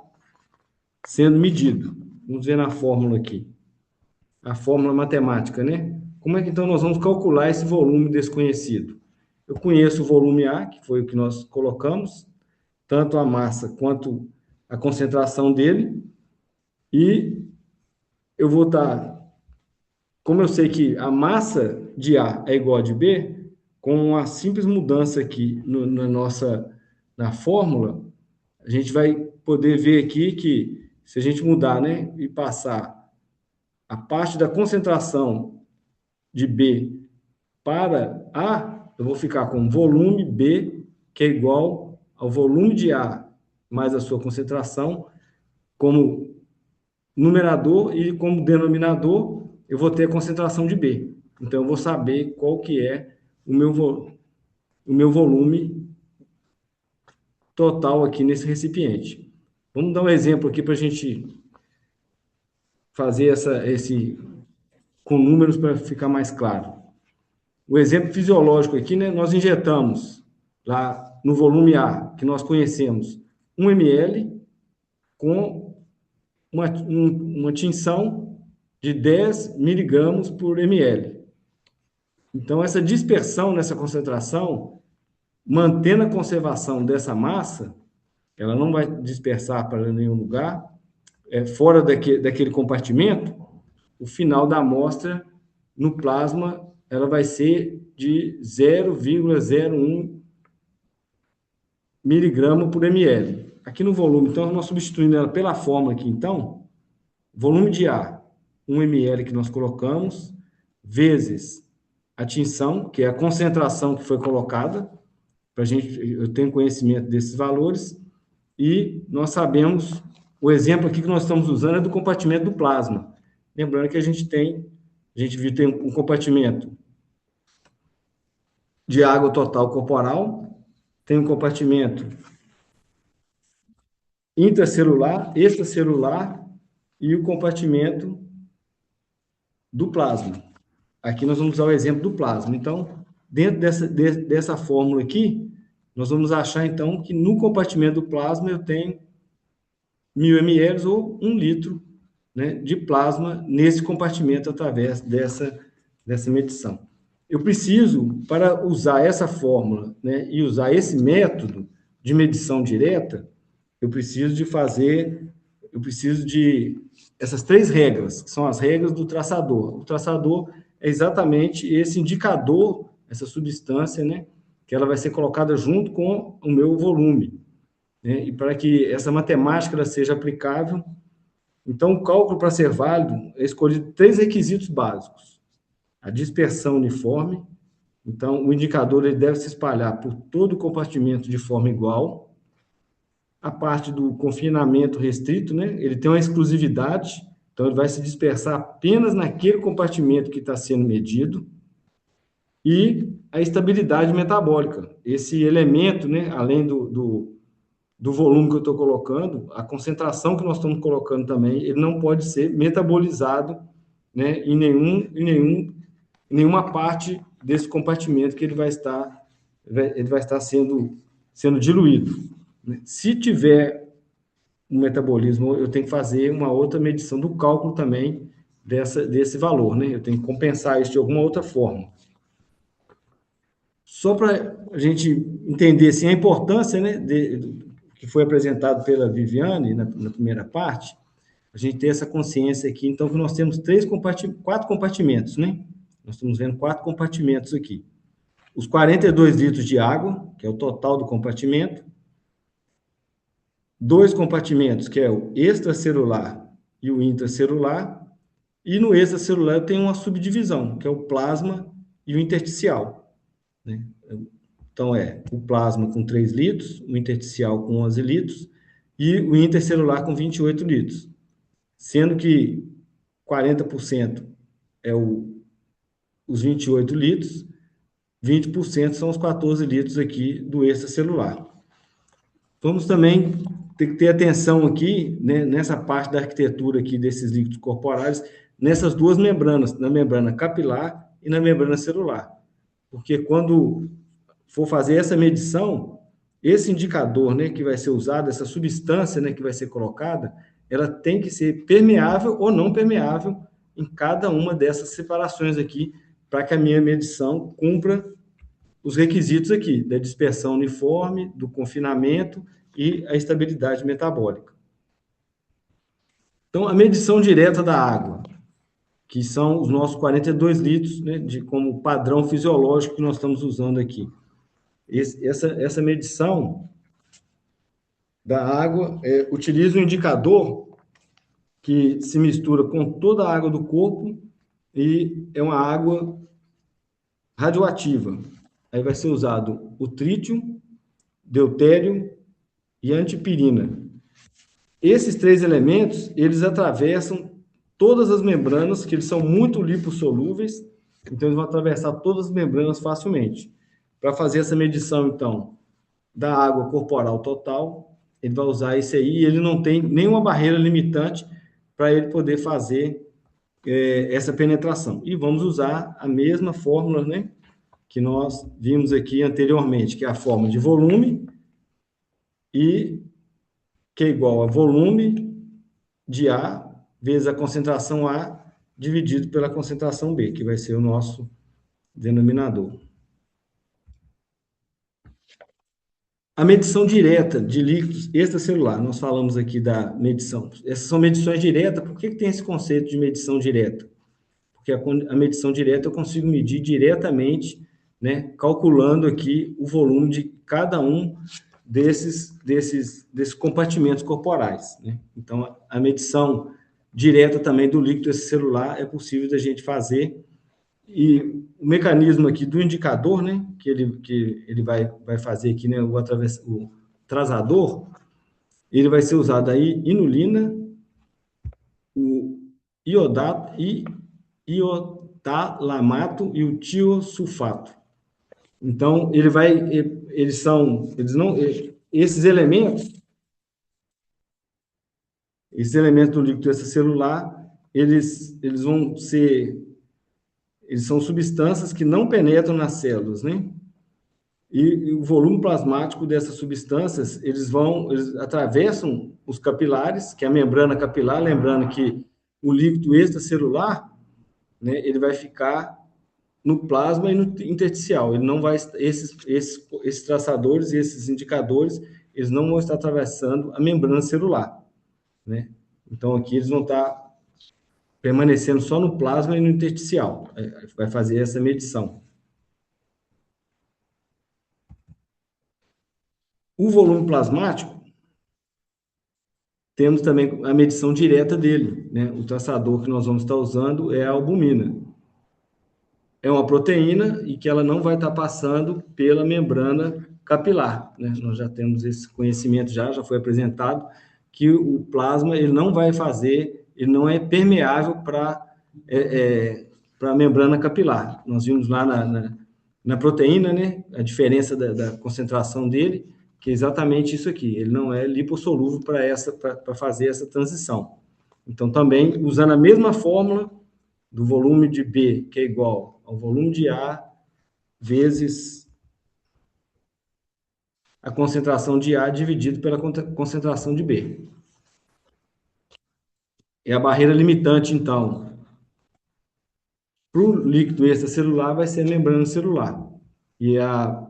S3: sendo medido. Vamos ver na fórmula aqui. A fórmula matemática, né? Como é que então nós vamos calcular esse volume desconhecido? Eu conheço o volume A, que foi o que nós colocamos, tanto a massa quanto a concentração dele, e eu vou estar, como eu sei que a massa de A é igual a de B, com uma simples mudança aqui na fórmula, a gente vai poder ver aqui que se a gente mudar, né, e passar a parte da concentração de B para A, eu vou ficar com volume B, que é igual ao volume de A mais a sua concentração, como numerador, e como denominador eu vou ter a concentração de B. Então, eu vou saber qual que é o meu volume total aqui nesse recipiente. Vamos dar um exemplo aqui para a gente fazer esse com números para ficar mais claro. O exemplo fisiológico aqui, né? Nós injetamos lá no volume A, que nós conhecemos, 1 ml com uma tinção de 10 miligramas por ml. Então, essa dispersão nessa concentração, mantendo a conservação dessa massa, ela não vai dispersar para nenhum lugar, fora daquele compartimento, o final da amostra no plasma ela vai ser de 0,01 miligrama por ml. Aqui no volume, então, nós substituindo ela pela fórmula aqui, então, volume de A, 1 ml que nós colocamos, vezes a tinção, que é a concentração que foi colocada, eu tenho conhecimento desses valores, e nós sabemos, o exemplo aqui que nós estamos usando é do compartimento do plasma. Lembrando que a gente tem um compartimento de água total corporal, tem um compartimento intracelular, extracelular e o compartimento do plasma. Aqui nós vamos usar o exemplo do plasma. Então, dentro dessa fórmula aqui, nós vamos achar, então, que no compartimento do plasma eu tenho 1.000 ml ou 1 litro, né, de plasma nesse compartimento através dessa medição. Eu preciso, para usar essa fórmula, né, e usar esse método de medição direta, eu preciso de essas 3 regras, que são as regras do traçador. O traçador é exatamente esse indicador, essa substância, né, que ela vai ser colocada junto com o meu volume, né, e para que essa matemática ela seja aplicável, então o cálculo para ser válido é escolhido 3 requisitos básicos. A dispersão uniforme, então o indicador ele deve se espalhar por todo o compartimento de forma igual. A parte do confinamento restrito, né, ele tem uma exclusividade, então ele vai se dispersar apenas naquele compartimento que está sendo medido. E a estabilidade metabólica, esse elemento, né, além do volume que eu estou colocando, a concentração que nós estamos colocando também, ele não pode ser metabolizado, né, em nenhuma parte desse compartimento que ele vai estar sendo diluído. Se tiver um metabolismo, eu tenho que fazer uma outra medição do cálculo também desse valor, né? Eu tenho que compensar isso de alguma outra forma. Só para a gente entender assim, a importância, né, que foi apresentado pela Viviane na primeira parte, a gente ter essa consciência aqui, então, que nós temos quatro compartimentos, né? Nós estamos vendo quatro compartimentos aqui. Os 42 litros de água, que é o total do compartimento, dois compartimentos, que é o extracelular e o intracelular, e no extracelular tem uma subdivisão, que é o plasma e o intersticial, né? Então, o plasma com 3 litros, o intersticial com 11 litros e o intercelular com 28 litros. Sendo que 40% é os 28 litros, 20% são os 14 litros aqui do extracelular. Vamos também ter que ter atenção aqui, né, nessa parte da arquitetura aqui desses líquidos corporais, nessas duas membranas, na membrana capilar e na membrana celular. Porque quando for fazer essa medição, esse indicador, né, que vai ser usado, essa substância, né, que vai ser colocada, ela tem que ser permeável ou não permeável em cada uma dessas separações aqui, para que a minha medição cumpra os requisitos aqui, da dispersão uniforme, do confinamento e a estabilidade metabólica. Então, a medição direta da água, que são os nossos 42 litros, né, como padrão fisiológico que nós estamos usando aqui. Essa medição da água utiliza um indicador que se mistura com toda a água do corpo e é uma água radioativa. Aí vai ser usado o trítio, deutério e antipirina. Esses três elementos, eles atravessam todas as membranas, que eles são muito lipossolúveis, então eles vão atravessar todas as membranas facilmente. Para fazer essa medição, então, da água corporal total, ele vai usar esse aí, e ele não tem nenhuma barreira limitante para ele poder fazer essa penetração. E vamos usar a mesma fórmula, né, que nós vimos aqui anteriormente, que é a fórmula de volume, e que é igual a volume de A vezes a concentração A dividido pela concentração B, que vai ser o nosso denominador. A medição direta de líquidos extracelular, nós falamos aqui da medição. Essas são medições diretas. Por que tem esse conceito de medição direta? Porque a medição direta eu consigo medir diretamente, né, calculando aqui o volume de cada um desses compartimentos corporais, né? Então, a medição direta também do líquido extracelular é possível da gente fazer. E o mecanismo aqui do indicador, né, que ele vai fazer aqui, né, o trasador, ele vai ser usado aí inulina, o iotalamato e o tiosulfato. Então, esses elementos do líquido extracelular, eles são substâncias que não penetram nas células, né? E o volume plasmático dessas substâncias, eles atravessam os capilares, que é a membrana capilar, lembrando que o líquido extracelular, né, ele vai ficar no plasma e no intersticial. Ele não vai, esses traçadores e esses indicadores, eles não vão estar atravessando a membrana celular, né? Então, aqui eles vão estar permanecendo só no plasma e no intersticial. Vai fazer essa medição. O volume plasmático, temos também a medição direta dele, né? O traçador que nós vamos estar usando é a albumina. É uma proteína e que ela não vai estar passando pela membrana capilar, né? Nós já temos esse conhecimento, já foi apresentado, que o plasma ele não vai fazer, ele não é permeável para a membrana capilar. Nós vimos lá na proteína, né, a diferença da concentração dele, que é exatamente isso aqui, ele não é lipossolúvel para fazer essa transição. Então, também, usando a mesma fórmula do volume de B, que é igual ao volume de A, vezes a concentração de A dividido pela concentração de B. É a barreira limitante, então, para o líquido extracelular vai ser a membrana celular. E a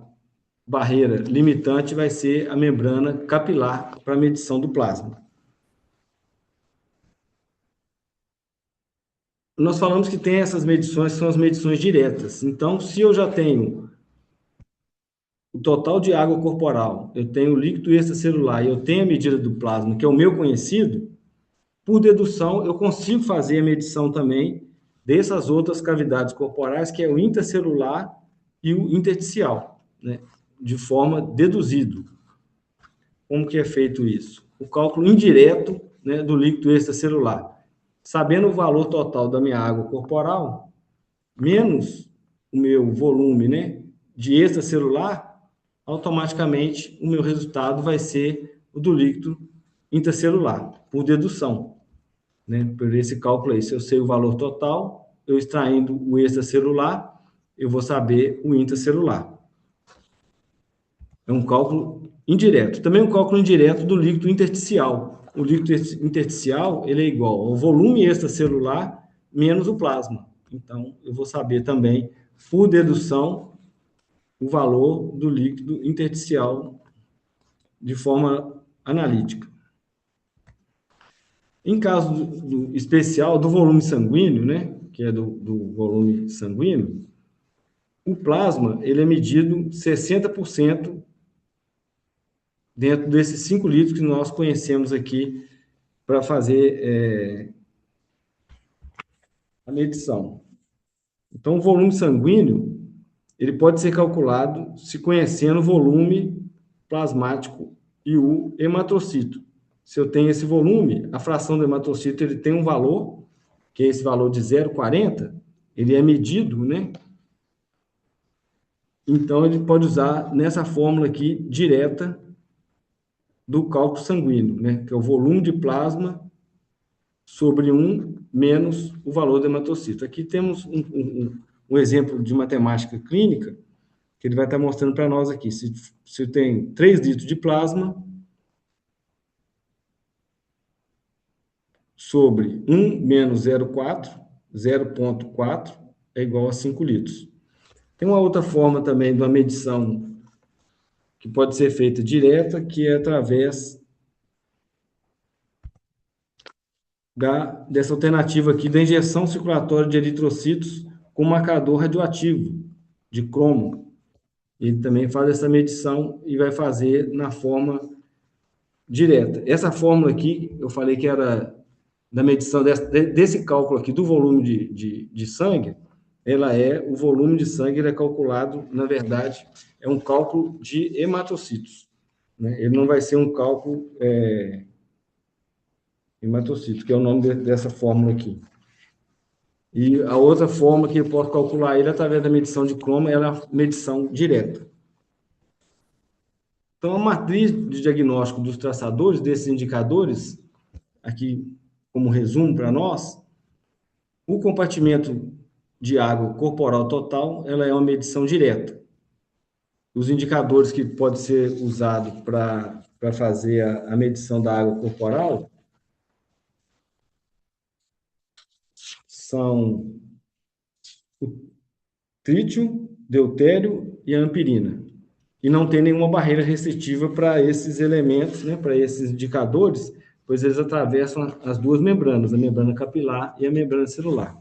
S3: barreira limitante vai ser a membrana capilar para medição do plasma. Nós falamos que tem essas medições, que são as medições diretas. Então, se eu já tenho o total de água corporal, eu tenho o líquido extracelular e eu tenho a medida do plasma, que é o meu conhecido, por dedução, eu consigo fazer a medição também dessas outras cavidades corporais, que é o intracelular e o intersticial, né? De forma deduzido. Como que é feito isso? O cálculo indireto, né, do líquido extracelular. Sabendo o valor total da minha água corporal, menos o meu volume, né, de extracelular, automaticamente o meu resultado vai ser o do líquido intracelular, por dedução, né? Por esse cálculo aí, se eu sei o valor total, eu extraindo o extracelular, eu vou saber o intracelular. É um cálculo indireto. Também um cálculo indireto do líquido intersticial. O líquido intersticial, ele é igual ao volume extracelular menos o plasma. Então, eu vou saber também, por dedução, o valor do líquido intersticial de forma analítica. Em caso especial do volume sanguíneo, né, que é do volume sanguíneo, o plasma ele é medido 60% dentro desses 5 litros que nós conhecemos aqui para fazer a medição. Então, o volume sanguíneo ele pode ser calculado se conhecendo o volume plasmático e o hematrocito. Se eu tenho esse volume, a fração do hematrocito ele tem um valor, que é esse valor de 0,40, ele é medido, né? Então, ele pode usar nessa fórmula aqui direta do cálculo sanguíneo, né? Que é o volume de plasma sobre 1 menos o valor do hematocito. Aqui temos um exemplo de matemática clínica que ele vai estar mostrando para nós aqui. Se tem 3 litros de plasma sobre 1 menos 0,4 é igual a 5 litros. Tem uma outra forma também de uma medição que pode ser feita direta, que é através dessa alternativa aqui da injeção circulatória de eritrocitos com marcador radioativo de cromo. Ele também faz essa medição e vai fazer na forma direta. Essa fórmula aqui, eu falei que era da medição desse cálculo aqui do volume de sangue, ela é, o volume de sangue ele é calculado, na verdade, é um cálculo de hematocitos, né? Ele não vai ser um cálculo hematocitos, que é o nome dessa fórmula aqui. E a outra forma que eu posso calcular ele através da medição de cromo, ela é a medição direta. Então, a matriz de diagnóstico dos traçadores, desses indicadores, aqui como resumo para nós, o compartimento de água corporal total, ela é uma medição direta. Os indicadores que podem ser usados para fazer a medição da água corporal são o trítio, deutério e a ampirina. E não tem nenhuma barreira restritiva para esses elementos, né, para esses indicadores, pois eles atravessam as duas membranas, a membrana capilar e a membrana celular.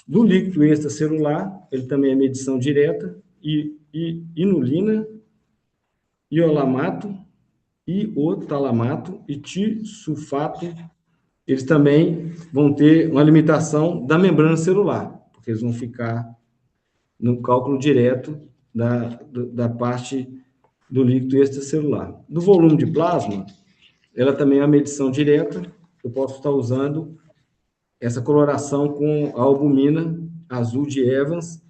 S3: Do líquido extracelular, ele também é medição direta, e inulina, iolamato, iotalamato e tisulfato, eles também vão ter uma limitação da membrana celular, porque eles vão ficar no cálculo direto da parte do líquido extracelular. Do volume de plasma, ela também é uma medição direta, eu posso estar usando essa coloração com a albumina azul de Evans,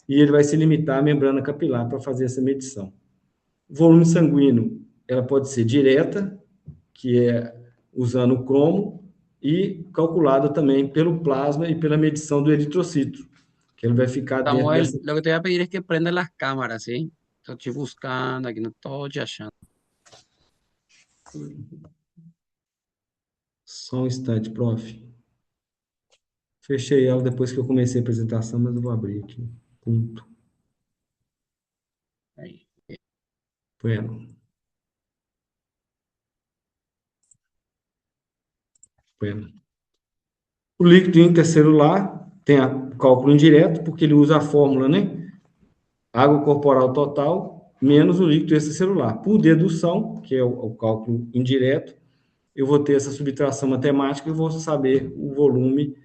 S3: e ele vai se limitar à membrana capilar para fazer essa medição. O volume sanguíneo, ela pode ser direta, que é usando o cromo, e calculada também pelo plasma e pela medição do eritrocito, que ele vai ficar dentro
S1: Samuel,
S3: dessa...
S1: lo que te voy a pedir es que prendas las cámaras, ¿sí? Estoy buscando, aquí no estoy achando.
S3: Só um instante, prof. Fechei ela depois que eu comecei a apresentação, mas eu vou abrir aqui. Ponto. Bueno, bueno. O líquido intercelular tem o cálculo indireto, porque ele usa a fórmula, né? Água corporal total menos o líquido extracelular. Por dedução, que é o cálculo indireto, eu vou ter essa subtração matemática e vou saber o volume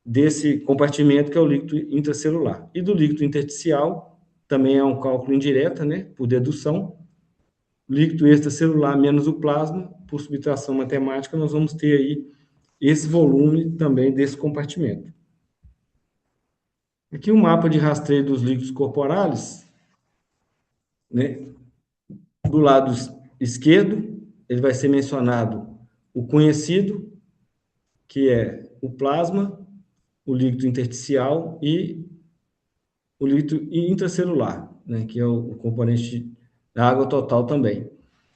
S3: desse compartimento que é o líquido intracelular. E do líquido intersticial, também é um cálculo indireto, né? Por dedução. Líquido extracelular menos o plasma, por subtração matemática, nós vamos ter aí esse volume também desse compartimento. Aqui um mapa de rastreio dos líquidos corporais, né? Do lado esquerdo, ele vai ser mencionado o conhecido, que é o plasma, o líquido intersticial e o líquido intracelular, né? Que é o componente da água total também.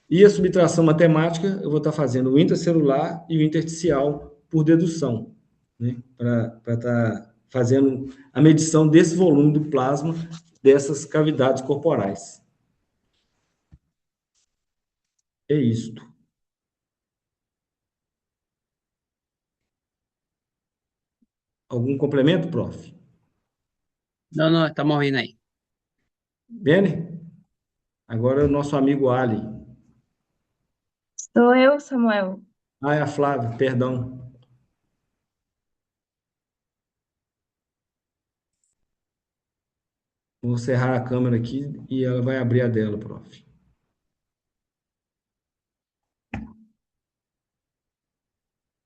S3: E a subtração matemática, eu vou estar fazendo o intracelular e o intersticial por dedução, né? Para estar fazendo a medição desse volume do plasma dessas cavidades corporais. É isto. Algum complemento, prof?
S1: Não, não, estamos bien ahí.
S3: Bene? Agora é o nosso amigo Ali.
S5: Sou eu, Samuel.
S3: Ah, é a Flávia, perdão. Vou cerrar a câmera aqui e ela vai abrir a dela, prof.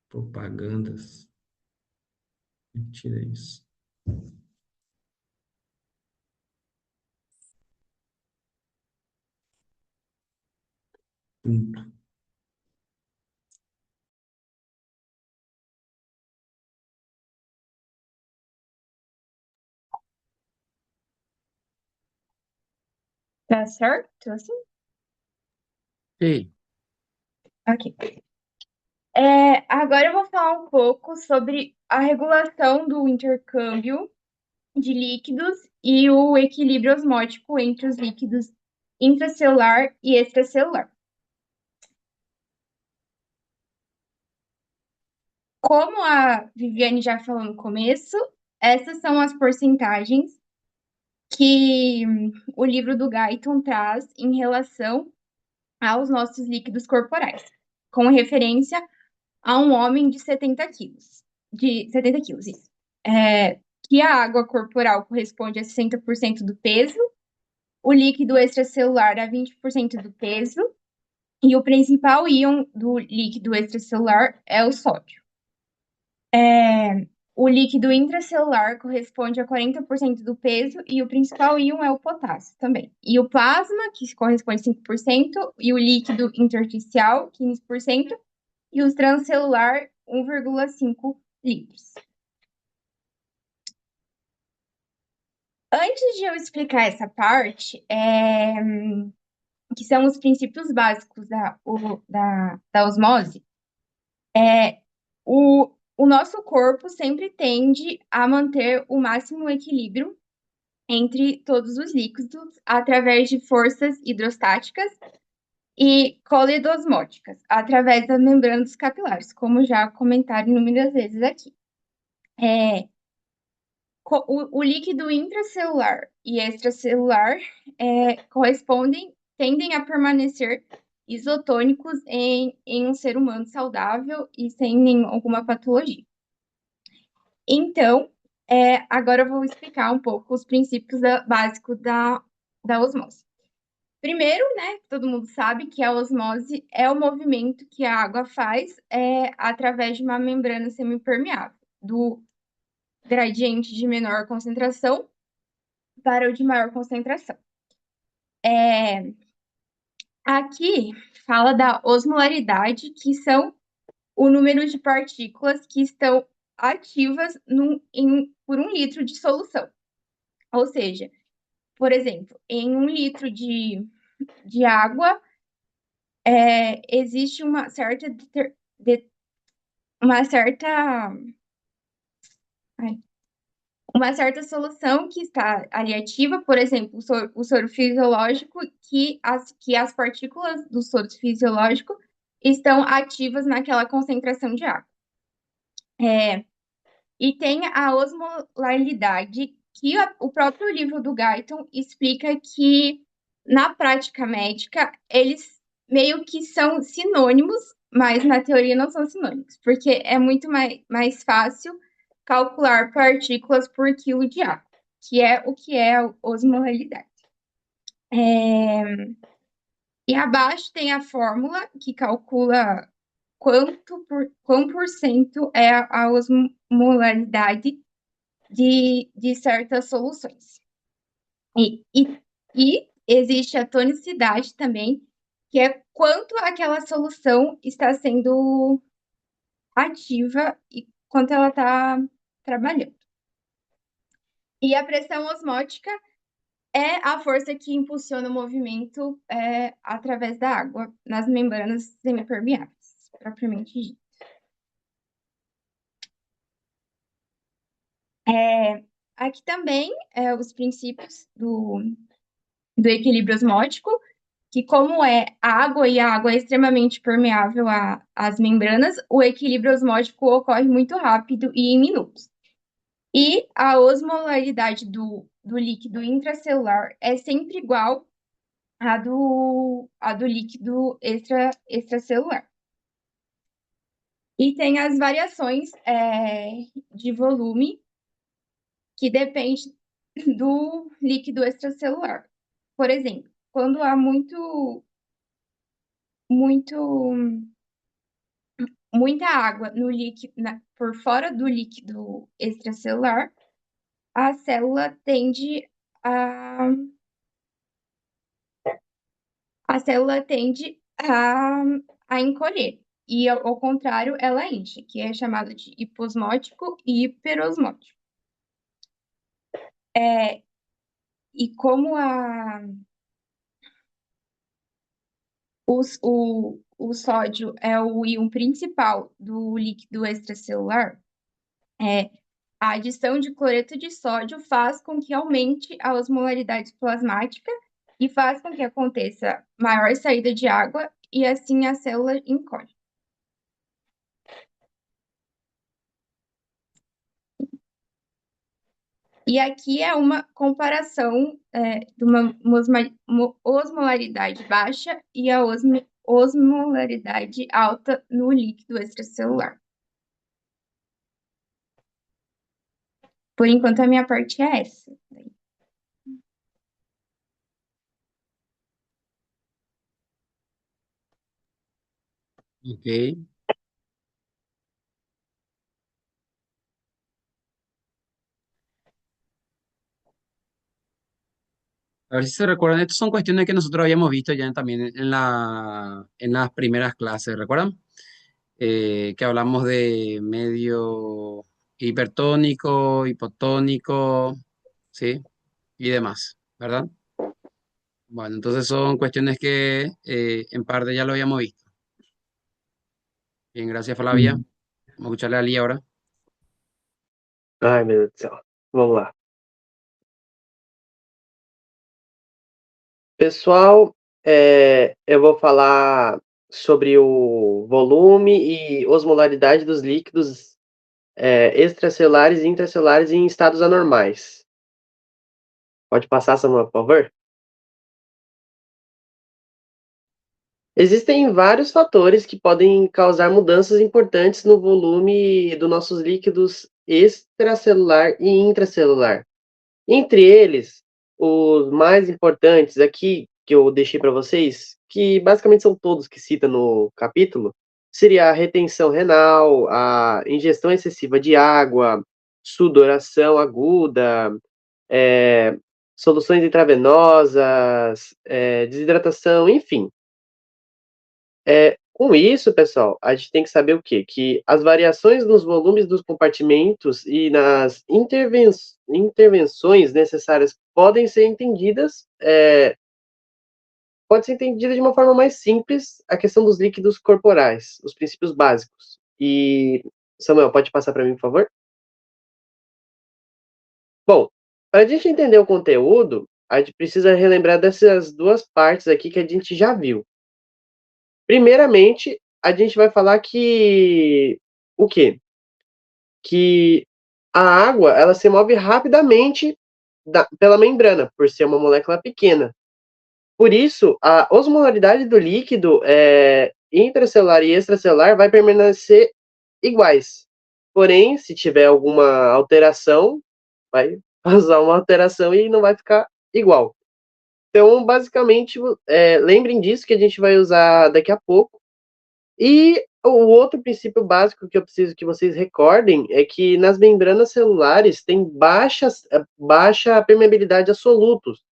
S3: Propagandas. Tira isso. Punto.
S5: Tá certo? Assim?
S1: Sí.
S5: Ok. Agora eu vou falar um pouco sobre a regulação do intercâmbio de líquidos e o equilíbrio osmótico entre os líquidos intracelular e extracelular. Como a Viviane já falou no começo, essas são as porcentagens que o livro do Guyton traz em relação aos nossos líquidos corporais, com referência a um homem de 70 quilos. De 70 quilos, isso. Que a água corporal corresponde a 60% do peso, o líquido extracelular a 20% do peso, e o principal íon do líquido extracelular é o sódio. O líquido intracelular corresponde a 40% do peso e o principal íon é o potássio também. E o plasma, que corresponde a 5%, e o líquido intersticial, 15%, e o transcelular, 1,5 litros. Antes de eu explicar essa parte, que são os princípios básicos da osmose, o nosso corpo sempre tende a manter o máximo equilíbrio entre todos os líquidos através de forças hidrostáticas e colidosmóticas, através das membranas capilares, como já comentaram inúmeras vezes aqui. O líquido intracelular e extracelular tendem a permanecer isotônicos em um ser humano saudável e sem alguma patologia. Então, agora eu vou explicar um pouco os princípios básicos da osmose. Primeiro, né, todo mundo sabe que a osmose é o movimento que a água faz através de uma membrana semipermeável, do gradiente de menor concentração para o de maior concentração. Aqui fala da osmolaridade, que são o número de partículas que estão ativas por 1 litro de solução. Ou seja, por exemplo, em 1 litro de água, existe uma certa uma certa solução que está ali ativa, por exemplo, o soro fisiológico, que as partículas do soro fisiológico estão ativas naquela concentração de água. E tem a osmolaridade, que o próprio livro do Guyton explica que, na prática médica, eles meio que são sinônimos, mas na teoria não são sinônimos, porque é muito mais fácil calcular partículas por quilo de água, que é a osmolaridade. E abaixo tem a fórmula que calcula quão por cento é a osmolaridade de certas soluções. E existe a tonicidade também, que é quanto aquela solução está sendo ativa e quanto ela está trabalhando. E a pressão osmótica é a força que impulsiona o movimento através da água nas membranas semipermeáveis, propriamente dito. Aqui também os princípios do equilíbrio osmótico, que como é água e a água é extremamente permeável às membranas, o equilíbrio osmótico ocorre muito rápido e em minutos. E a osmolaridade do líquido intracelular é sempre igual à do líquido extracelular. E tem as variações de volume, que depende do líquido extracelular. Por exemplo, quando há muita água no líquido, por fora do líquido extracelular, a célula tende a encolher. E, ao contrário, ela incha, que é chamado de hiposmótico e hiperosmótico. E como o sódio é o íon principal do líquido extracelular, a adição de cloreto de sódio faz com que aumente a osmolaridade plasmática e faz com que aconteça maior saída de água e assim a célula encolhe. E aqui é uma comparação de uma osmolaridade baixa e a osmolaridade alta no líquido extracelular. Por enquanto, a minha parte é essa.
S1: Ok. A ver si se recuerdan, estas son cuestiones que nosotros habíamos visto ya también en las primeras clases, ¿recuerdan? Que hablamos de medio hipertónico, hipotónico, ¿sí? Y demás, ¿verdad? Bueno, entonces son cuestiones que en parte ya lo habíamos visto. Bien, gracias Flavia. Vamos a escucharle a Ali ahora.
S4: Ai, meu Deus do céu. Vamos lá. Pessoal, eu vou falar sobre o volume e osmolaridade dos líquidos extracelulares e intracelulares em estados anormais. Pode passar, Samuel, por favor? Existem vários fatores que podem causar mudanças importantes no volume dos nossos líquidos extracelular e intracelular. Entre eles, os mais importantes aqui, que eu deixei para vocês, que basicamente são todos que cita no capítulo, seria a retenção renal, a ingestão excessiva de água, sudoração aguda, soluções intravenosas, desidratação, enfim. Com isso, pessoal, a gente tem que saber o quê? Que as variações nos volumes dos compartimentos e nas intervenções necessárias podem ser entendidas, pode ser entendida de uma forma mais simples a questão dos líquidos corporais, os princípios básicos. E, Samuel, pode passar para mim, por favor? Bom, para a gente entender o conteúdo, a gente precisa relembrar dessas duas partes aqui que a gente já viu. Primeiramente, a gente vai falar que o quê? Que a água, ela se move rapidamente pela membrana, por ser uma molécula pequena. Por isso, a osmolaridade do líquido intracelular e extracelular vai permanecer iguais. Porém, se tiver alguma alteração, vai causar uma alteração e não vai ficar igual. Então, basicamente, lembrem disso que a gente vai usar daqui a pouco. E o outro princípio básico que eu preciso que vocês recordem é que nas membranas celulares tem baixa permeabilidade a solutos.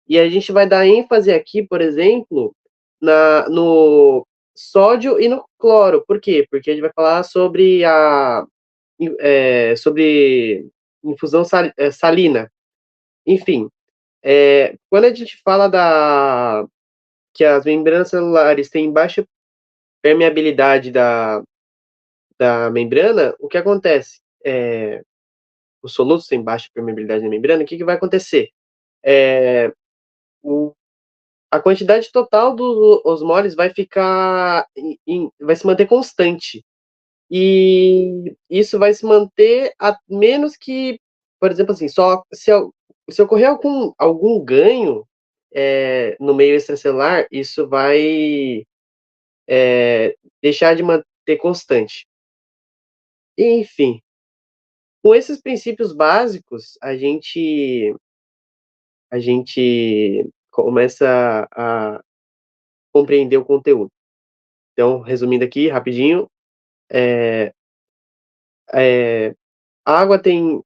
S4: E a gente vai dar ênfase aqui, por exemplo, no sódio e no cloro. Por quê? Porque a gente vai falar sobre infusão salina. Enfim, quando a gente fala que as membranas celulares têm baixa permeabilidade da membrana, o que acontece? Os solutos têm baixa permeabilidade da membrana, o que vai acontecer? A quantidade total dos osmoles vai vai se manter constante. E isso vai se manter a menos que, por exemplo, assim, só se ocorrer algum ganho no meio extracelular, isso vai deixar de manter constante. Enfim, com esses princípios básicos, a gente começa a compreender o conteúdo. Então, resumindo aqui, rapidinho, a água tem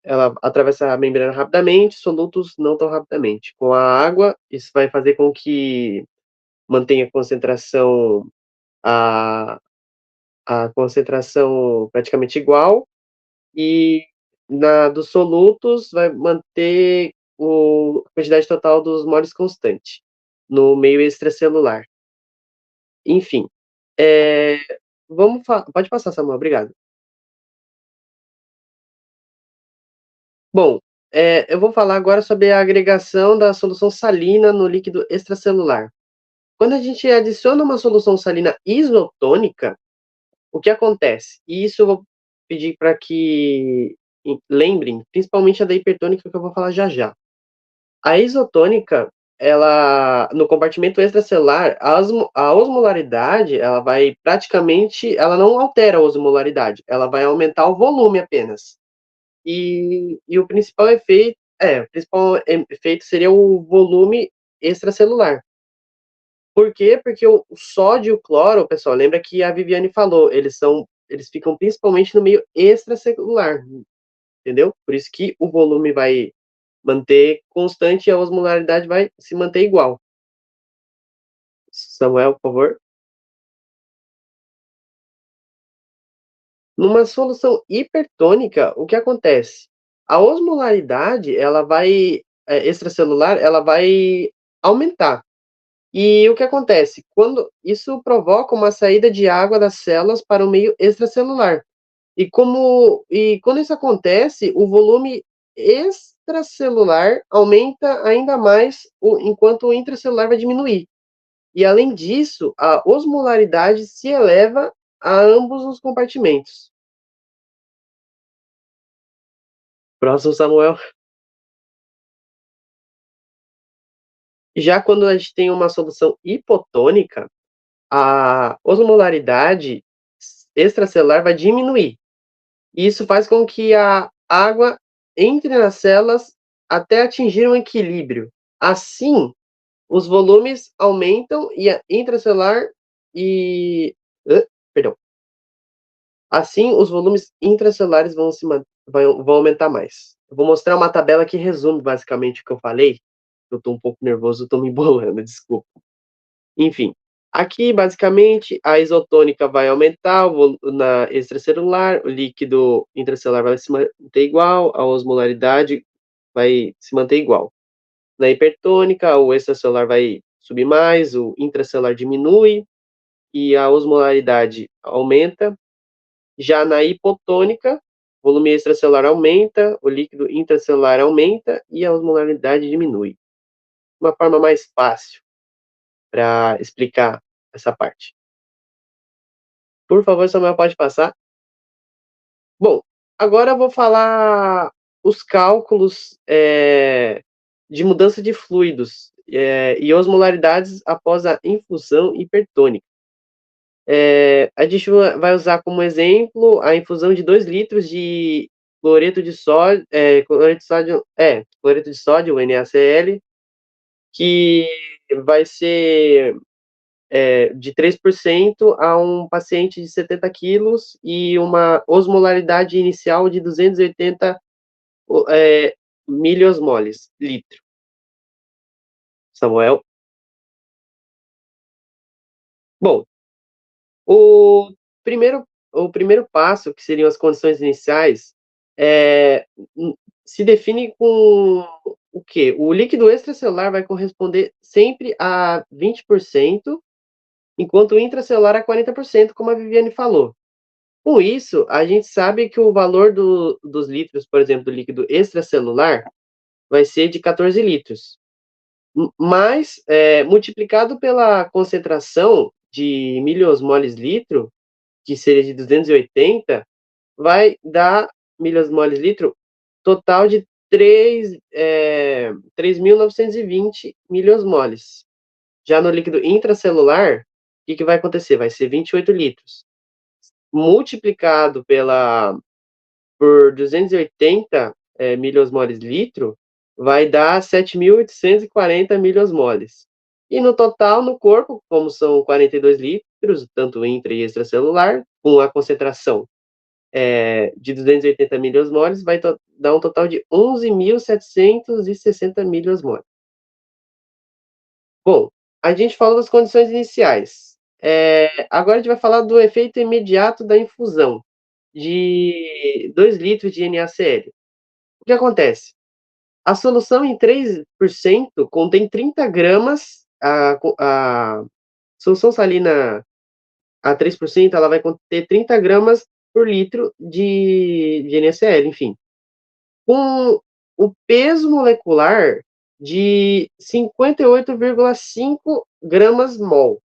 S4: ela atravessa a membrana rapidamente, solutos não tão rapidamente. Com a água, isso vai fazer com que mantenha a concentração praticamente igual, e dos solutos vai manter a quantidade total dos moles constante no meio extracelular. Enfim, pode passar, Samuel, obrigado. Bom, eu vou falar agora sobre a agregação da solução salina no líquido extracelular. Quando a gente adiciona uma solução salina isotônica, o que acontece? E isso eu vou pedir para que lembrem, principalmente a da hipertônica, que eu vou falar já já. A isotônica, no compartimento extracelular, a osmolaridade, ela não altera a osmolaridade, ela vai aumentar o volume apenas. E o principal efeito seria o volume extracelular. Por quê? Porque o sódio e o cloro, pessoal, lembra que a Viviane falou, eles ficam principalmente no meio extracelular, entendeu? Por isso que o volume vai manter constante e a osmolaridade vai se manter igual. Samuel, por favor. Numa solução hipertônica, o que acontece? A osmolaridade, extracelular, ela vai aumentar. E o que acontece? Quando isso provoca uma saída de água das células para o meio extracelular. E quando isso acontece, o volume extracelular aumenta ainda mais, enquanto o intracelular vai diminuir. E além disso, a osmolaridade se eleva a ambos os compartimentos. Próximo, Samuel. Já quando a gente tem uma solução hipotônica, a osmolaridade extracelular vai diminuir. E isso faz com que a água entre nas células até atingir um equilíbrio. Assim, os volumes aumentam e a intracelular e perdão. Assim, os volumes intracelulares vão aumentar mais. Eu vou mostrar uma tabela que resume basicamente o que eu falei. Eu estou um pouco nervoso, estou me embolando, desculpa. Enfim, aqui basicamente a isotônica vai aumentar na extracelular, o líquido intracelular vai se manter igual, a osmolaridade vai se manter igual. Na hipertônica, o extracelular vai subir mais, o intracelular diminui e a osmolaridade aumenta. Já na hipotônica, o volume extracelular aumenta, o líquido intracelular aumenta e a osmolaridade diminui. Uma forma mais fácil para explicar essa parte. Por favor, Samuel, pode passar. Bom, agora eu vou falar os cálculos de mudança de fluidos e osmolaridades após a infusão hipertônica. A gente vai usar como exemplo a infusão de 2 litros de cloreto de sódio, cloreto de sódio, o NaCl, que vai ser de 3% a um paciente de 70 quilos e uma osmolaridade inicial de 280 miliosmoles litro. Samuel? Bom, o primeiro passo, que seriam as condições iniciais, se define com o quê? O líquido extracelular vai corresponder sempre a 20%, enquanto o intracelular a 40%, como a Viviane falou. Com isso, a gente sabe que o valor dos litros, por exemplo, do líquido extracelular, vai ser de 14 litros. Mas, multiplicado pela concentração de miliosmoles litro, que seria de 280, vai dar miliosmoles litro total de 3.920 miliosmoles. Já no líquido intracelular, o que vai acontecer? Vai ser 28 litros. Multiplicado por 280 miliosmoles litro, vai dar 7.840 miliosmoles. E no total, no corpo, como são 42 litros, tanto intra e extracelular, com a concentração de 280 miliosmoles, vai dar um total de 11.760 miliosmoles. Bom, a gente falou das condições iniciais. Agora a gente vai falar do efeito imediato da infusão de 2 litros de NaCl. O que acontece? A solução em 3% contém 30 gramas, a solução salina a 3%, ela vai conter 30 gramas por litro de NaCl, enfim. Com o peso molecular de 58,5 gramas mol.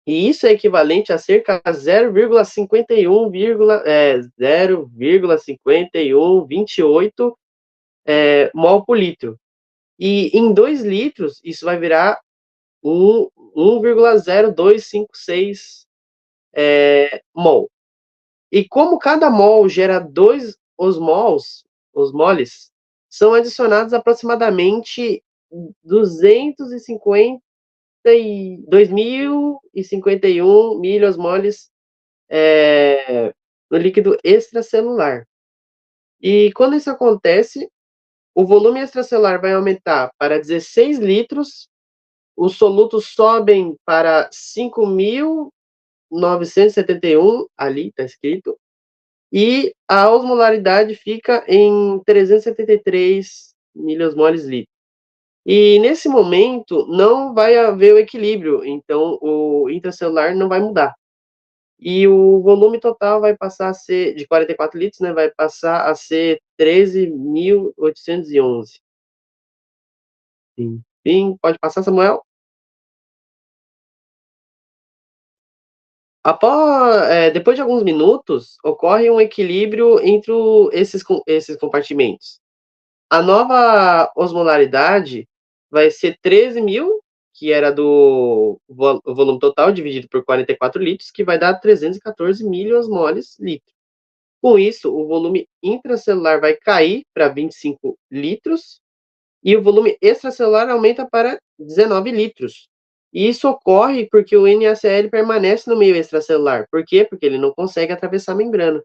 S4: E isso é equivalente a cerca de 0,5128 mol por litro. E em 2 litros, isso vai virar 1,0256 mol. E como cada mol gera 2 osmoles, são adicionados aproximadamente 2.051 miliosmoles no líquido extracelular. E quando isso acontece, o volume extracelular vai aumentar para 16 litros, os solutos sobem para 5.971, ali está escrito, e a osmolaridade fica em 373 miliosmoles litro. E nesse momento não vai haver o equilíbrio, então o intracelular não vai mudar. E o volume total vai passar a ser, de 44 litros, né, vai passar a ser 13.811. Enfim, pode passar, Samuel? Depois de alguns minutos, ocorre um equilíbrio entre esses compartimentos. A nova osmolaridade vai ser 13.000, que era do volume total, dividido por 44 litros, que vai dar 314 miliosmoles litro. Com isso, o volume intracelular vai cair para 25 litros e o volume extracelular aumenta para 19 litros. E isso ocorre porque o NaCl permanece no meio extracelular. Por quê? Porque ele não consegue atravessar a membrana.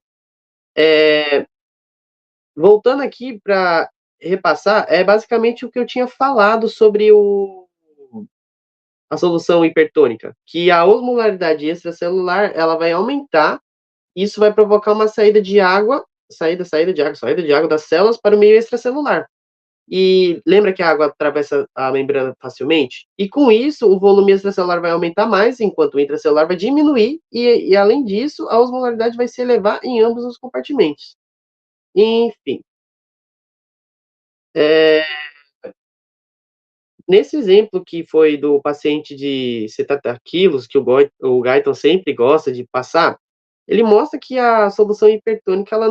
S4: Voltando aqui para repassar, é basicamente o que eu tinha falado sobre a solução hipertônica, que a osmolaridade extracelular ela vai aumentar, isso vai provocar uma saída de água das células para o meio extracelular. E lembra que a água atravessa a membrana facilmente? E com isso, o volume extracelular vai aumentar mais, enquanto o intracelular vai diminuir, e além disso, a osmolaridade vai se elevar em ambos os compartimentos. Enfim, é, nesse exemplo que foi do paciente de 70 quilos, que o Guyton sempre gosta de passar, ele mostra que a solução hipertônica ela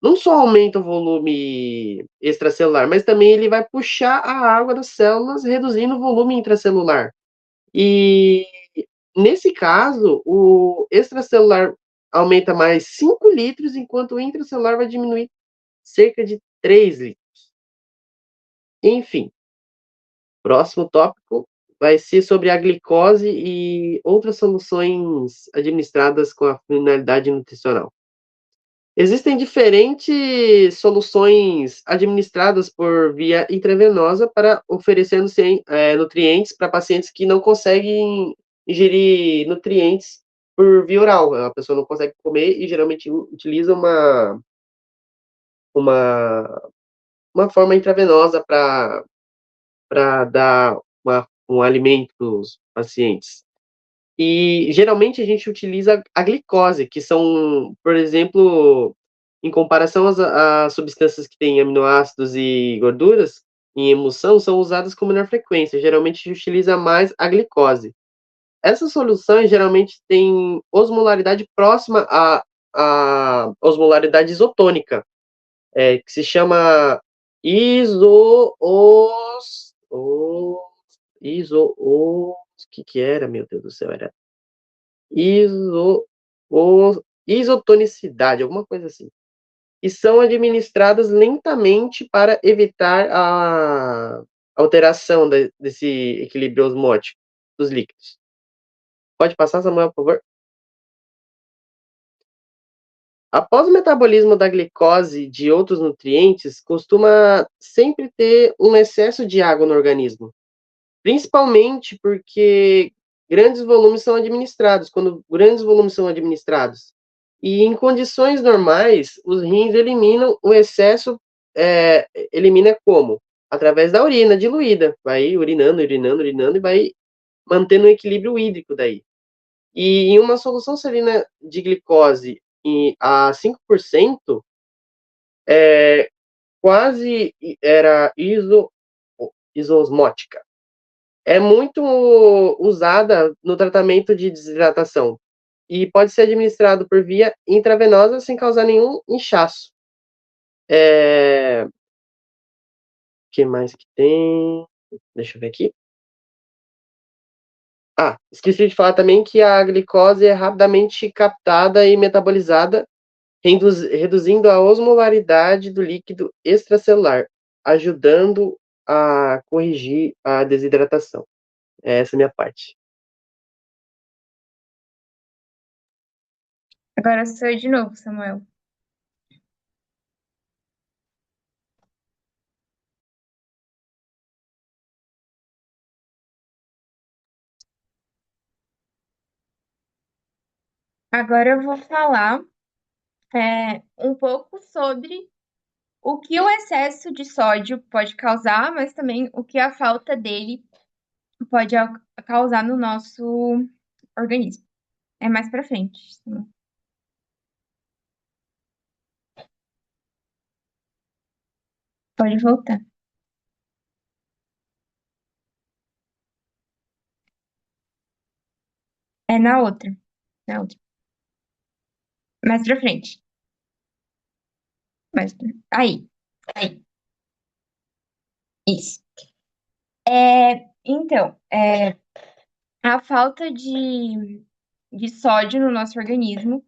S4: não só aumenta o volume extracelular, mas também ele vai puxar a água das células, reduzindo o volume intracelular. E nesse caso, o extracelular aumenta mais 5 litros, enquanto o intracelular vai diminuir cerca de 3 litros. Enfim, próximo tópico vai ser sobre a glicose e outras soluções administradas com a finalidade nutricional. Existem diferentes soluções administradas por via intravenosa para oferecer nutrientes para pacientes que não conseguem ingerir nutrientes por via oral. A pessoa não consegue comer e geralmente utiliza uma, uma forma intravenosa para dar um alimento para os pacientes. E geralmente a gente utiliza a glicose, que são, por exemplo, em comparação às substâncias que têm aminoácidos e gorduras em emulsão, são usadas com menor frequência. Geralmente a gente utiliza mais a glicose. Essas soluções geralmente têm osmolaridade próxima à osmolaridade isotônica, que se chama o que era, meu Deus do céu, era iso, isotonicidade, alguma coisa assim. E são administradas lentamente para evitar a alteração desse equilíbrio osmótico dos líquidos. Pode passar, Samuel, por favor? Após o metabolismo da glicose e de outros nutrientes, costuma sempre ter um excesso de água no organismo, principalmente porque grandes volumes são administrados, quando grandes volumes são administrados. E em condições normais, os rins eliminam o excesso, elimina como? Através da urina diluída, vai urinando e vai mantendo o equilíbrio hídrico daí. E em uma solução salina de glicose a 5%, quase era isosmótica. É muito usada no tratamento de desidratação e pode ser administrado por via intravenosa sem causar nenhum inchaço. O que mais que tem? Deixa eu ver aqui. Esqueci de falar também que a glicose é rapidamente captada e metabolizada, reduzindo a osmolaridade do líquido extracelular, ajudando a corrigir a desidratação. Essa é a minha parte.
S5: Agora sou eu de novo, Samuel. Agora eu vou falar um pouco sobre o que o excesso de sódio pode causar, mas também o que a falta dele pode causar no nosso organismo. É mais pra frente. Pode voltar. É na outra. Na outra. Mais pra frente. Aí. Aí. Isso. Então, a falta de sódio no nosso organismo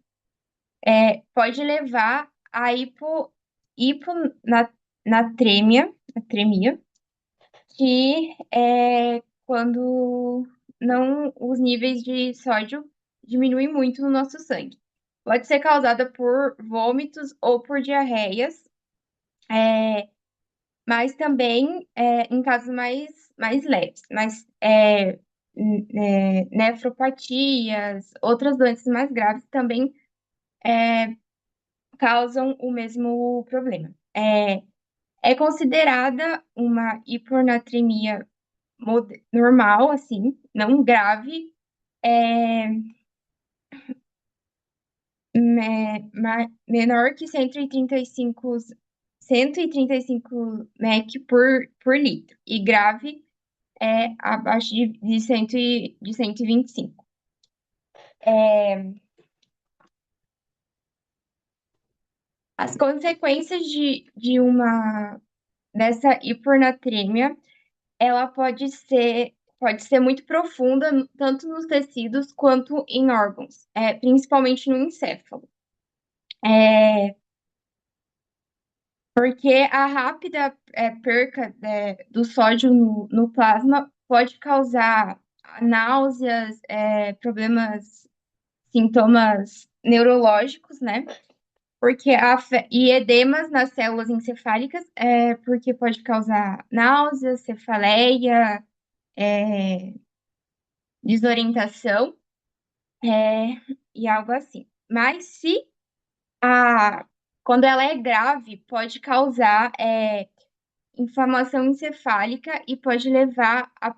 S5: pode levar a hiponatremia, que é quando os níveis de sódio diminuem muito no nosso sangue. Pode ser causada por vômitos ou por diarreias, mas também em casos mais leves, mas nefropatias, outras doenças mais graves também causam o mesmo problema. É considerada uma hiponatremia normal, assim, não grave, menor que 135 mEq por litro, e grave é abaixo de 125. As consequências dessa hipernatremia, ela pode ser muito profunda, tanto nos tecidos quanto em órgãos, principalmente no encéfalo. Porque a rápida perca do sódio no plasma pode causar náuseas, problemas, sintomas neurológicos, né? E edemas nas células encefálicas, porque pode causar náusea, cefaleia, desorientação, e algo assim. Mas quando ela é grave, pode causar inflamação encefálica e pode levar a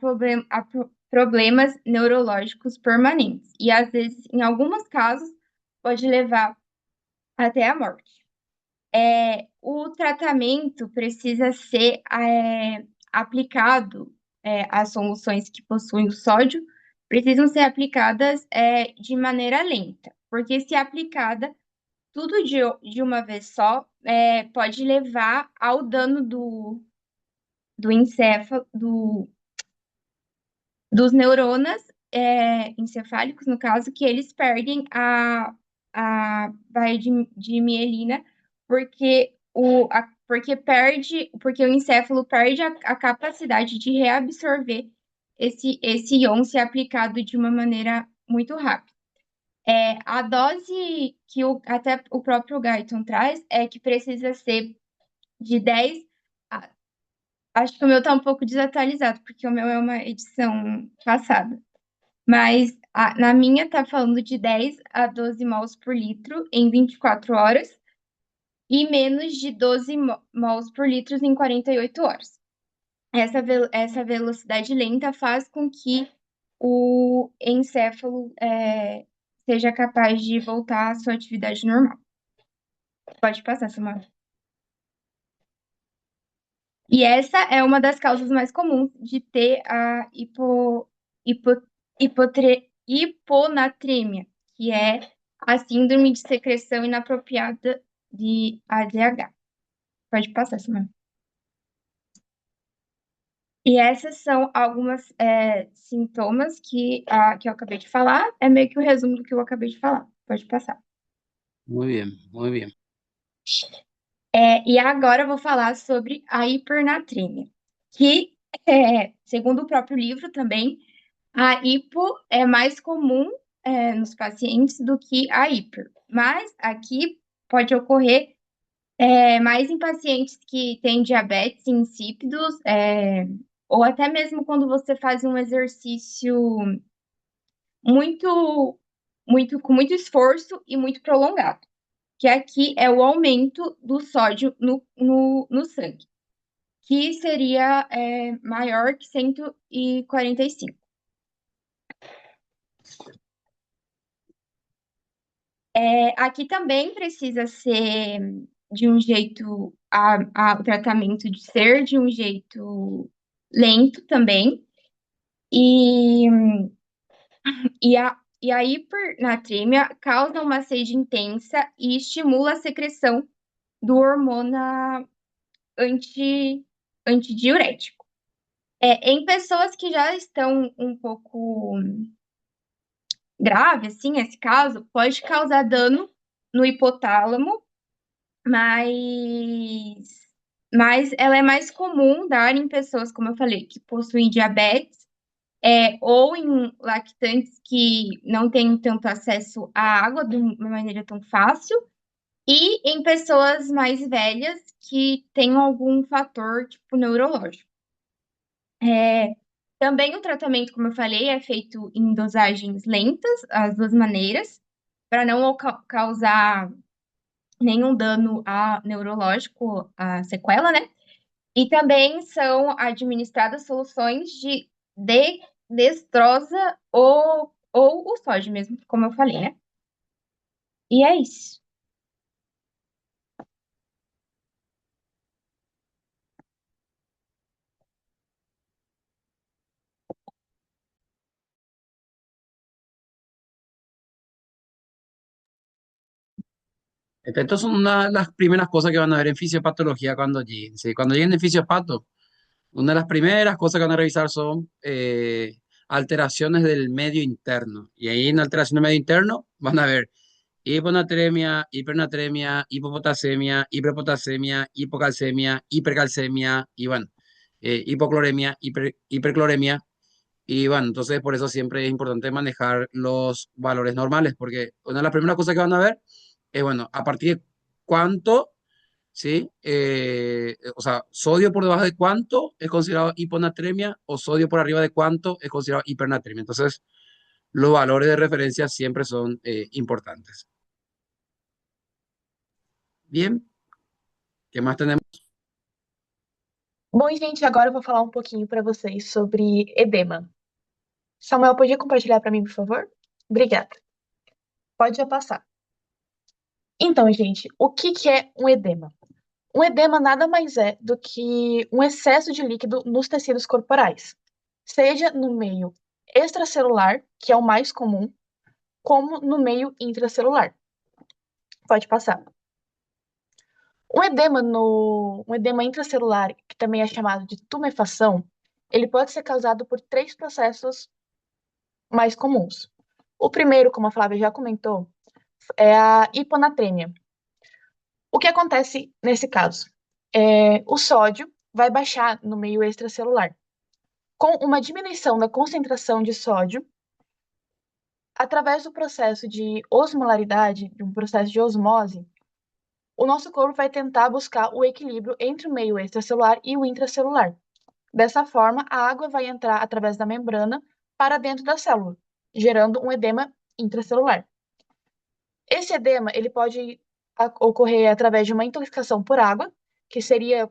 S5: problemas neurológicos permanentes. E às vezes, em alguns casos, pode levar até a morte. O tratamento precisa ser aplicado, as soluções que possuem o sódio precisam ser aplicadas de maneira lenta, porque se aplicada tudo de uma vez só, pode levar ao dano do encéfalo, dos neurônios encefálicos, no caso, que eles perdem a baía de mielina, porque porque o encéfalo perde a capacidade de reabsorver esse íon se aplicado de uma maneira muito rápida. A dose que até o próprio Guyton traz é que precisa ser de 10. Acho que o meu tá um pouco desatualizado, porque o meu é uma edição passada. Mas na minha tá falando de 10 a 12 mols por litro em 24 horas e menos de 12 mols por litro em 48 horas. Essa velocidade lenta faz com que o encéfalo seja capaz de voltar à sua atividade normal. Pode passar, Samuel. E essa é uma das causas mais comuns de ter a hiponatremia, que é a síndrome de secreção inapropriada de ADH. Pode passar, Samuel. E essas são algumas sintomas que eu acabei de falar. É meio que o resumo do que eu acabei de falar. Pode passar.
S1: Muy bien, muy bien.
S5: E agora eu vou falar sobre a hipernatremia, que, segundo o próprio livro também, a hipo é mais comum nos pacientes do que a hiper. Mas aqui pode ocorrer mais em pacientes que têm diabetes insípidos, ou até mesmo quando você faz um exercício muito, com muito esforço e muito prolongado, que aqui é o aumento do sódio no sangue, que seria maior que 145. Aqui também precisa ser de um jeito, o tratamento de ser de um jeito lento também, e a hipernatremia causa uma sede intensa e estimula a secreção do hormônio antidiurético. Em pessoas que já estão um pouco grave, assim, esse caso, pode causar dano no hipotálamo, mas ela é mais comum dar em pessoas, como eu falei, que possuem diabetes, ou em lactantes que não têm tanto acesso à água de uma maneira tão fácil, e em pessoas mais velhas que têm algum fator, tipo, neurológico. Também o tratamento, como eu falei, é feito em dosagens lentas, as duas maneiras, para não causar nenhum dano neurológico, a sequela, né? E também são administradas soluções de dextrosa ou o sódio mesmo, como eu falei, né? E é isso.
S1: Estas son una de las primeras cosas que van a ver en fisiopatología cuando lleguen. ¿Sí? Cuando lleguen de fisiopato, una de las primeras cosas que van a revisar son alteraciones del medio interno. Y ahí en alteraciones del medio interno van a ver hiponatremia, hipernatremia, hipopotasemia, hiperpotasemia, hipocalcemia, hipercalcemia y bueno, hipocloremia, hipercloremia. Y bueno, entonces por eso siempre es importante manejar los valores normales, porque una de las primeras cosas que van a ver es, bueno, a partir de cuánto, ¿sí? O sea, sodio por debajo de cuánto es considerado hiponatremia o sodio por arriba de cuánto es considerado hipernatremia. Entonces, los valores de referencia siempre son importantes. Bien, ¿qué más tenemos?
S6: Bom, gente, agora eu vou falar um pouquinho para vocês sobre edema. Samuel, podia compartilhar para mim, por favor? Obrigada. Pode já passar. Então, gente, o que que é um edema? Um edema nada mais é do que um excesso de líquido nos tecidos corporais, seja no meio extracelular, que é o mais comum, como no meio intracelular. Pode passar. Um edema intracelular, que também é chamado de tumefação, ele pode ser causado por 3 processos mais comuns. O primeiro, como a Flávia já comentou, é a hiponatremia. O que acontece nesse caso? O sódio vai baixar no meio extracelular. Com uma diminuição da concentração de sódio, através do processo de osmolaridade, de um processo de osmose, o nosso corpo vai tentar buscar o equilíbrio entre o meio extracelular e o intracelular. Dessa forma, a água vai entrar através da membrana para dentro da célula, gerando um edema intracelular. Esse edema ele pode ocorrer através de uma intoxicação por água, que seria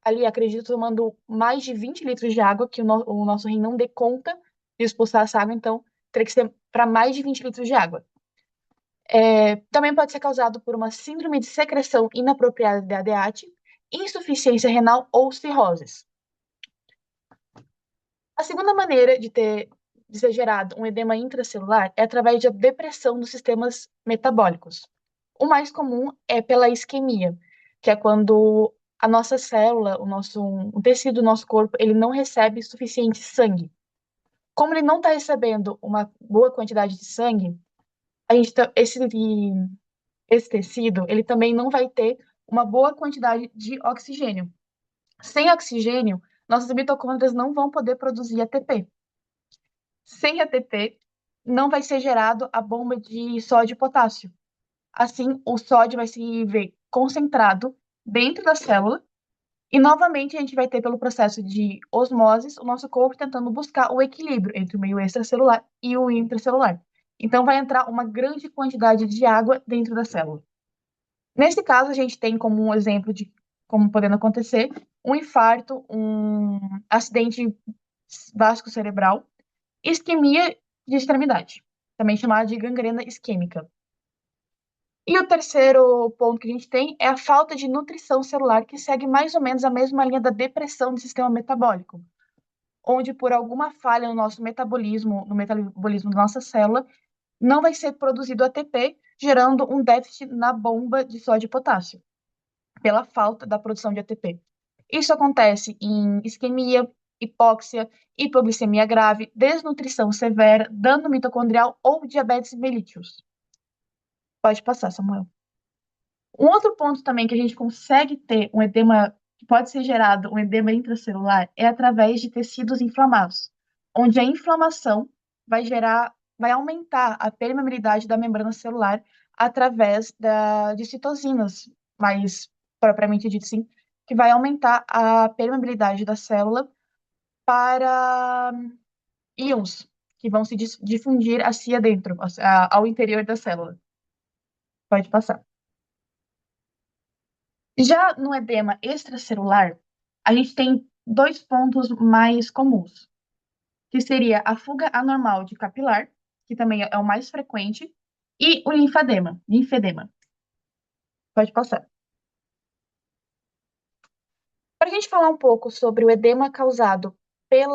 S6: ali, acredito, tomando mais de 20 litros de água, que o nosso rim não dê conta de expulsar essa água, então teria que ser para mais de 20 litros de água. Também pode ser causado por uma síndrome de secreção inapropriada de ADAT, insuficiência renal ou cirroses. A segunda maneira de ser gerado um edema intracelular é através da depressão dos sistemas metabólicos. O mais comum é pela isquemia, que é quando a nossa célula, o tecido do nosso corpo, ele não recebe suficiente sangue. Como ele não está recebendo uma boa quantidade de sangue, esse tecido, ele também não vai ter uma boa quantidade de oxigênio. Sem oxigênio, nossas mitocôndrias não vão poder produzir ATP. Sem ATP, não vai ser gerado a bomba de sódio e potássio. Assim, o sódio vai se ver concentrado dentro da célula e, novamente, a gente vai ter, pelo processo de osmose, o nosso corpo tentando buscar o equilíbrio entre o meio extracelular e o intracelular. Então, vai entrar uma grande quantidade de água dentro da célula. Nesse caso, a gente tem como um exemplo de como podendo acontecer um infarto, um acidente vasco-cerebral, isquemia de extremidade, também chamada de gangrena isquêmica. E o terceiro ponto que a gente tem é a falta de nutrição celular, que segue mais ou menos a mesma linha da depressão do sistema metabólico, onde por alguma falha no nosso metabolismo, no metabolismo da nossa célula, não vai ser produzido ATP, gerando um déficit na bomba de sódio e potássio, pela falta da produção de ATP. Isso acontece em isquemia, hipóxia, hipoglicemia grave, desnutrição severa, dano mitocondrial ou diabetes mellitus. Pode passar, Samuel. Um outro ponto também que a gente consegue ter um edema, que pode ser gerado um edema intracelular, é através de tecidos inflamados, onde a inflamação vai aumentar a permeabilidade da membrana celular através de citocinas, mais propriamente dito, sim, que vai aumentar a permeabilidade da célula para íons, que vão se difundir hacia dentro, ao interior da célula. Pode passar. Já no edema extracelular, a gente tem 2 pontos mais comuns, que seria a fuga anormal de capilar, que também é o mais frequente, E o linfedema. Pode passar. Para a gente falar um pouco sobre o edema causado pelo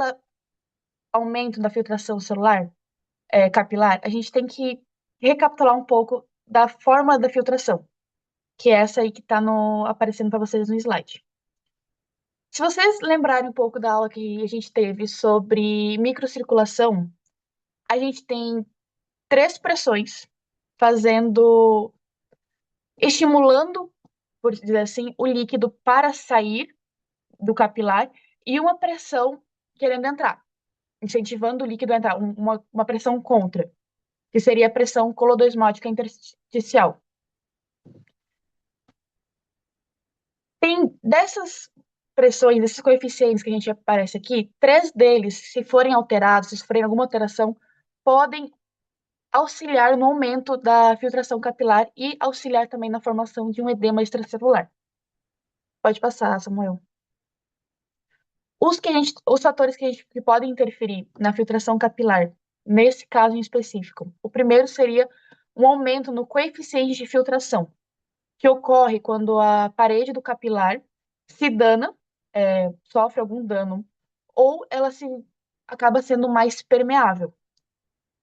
S6: aumento da filtração celular, capilar, a gente tem que recapitular um pouco da forma da filtração, que é essa aí que está aparecendo para vocês no slide. Se vocês lembrarem um pouco da aula que a gente teve sobre microcirculação, a gente tem 3 pressões estimulando, por dizer assim, o líquido para sair do capilar e uma pressão querendo entrar, incentivando o líquido a entrar, uma pressão contra, que seria a pressão colodosmótica intersticial. Tem dessas pressões, desses coeficientes que a gente aparece aqui, 3 deles, se forem alterados, se sofrerem alguma alteração, podem auxiliar no aumento da filtração capilar e auxiliar também na formação de um edema extracelular. Pode passar, Samuel. Os fatores que podem interferir na filtração capilar, nesse caso em específico, o primeiro seria um aumento no coeficiente de filtração, que ocorre quando a parede do capilar se dana, sofre algum dano, ou ela acaba sendo mais permeável.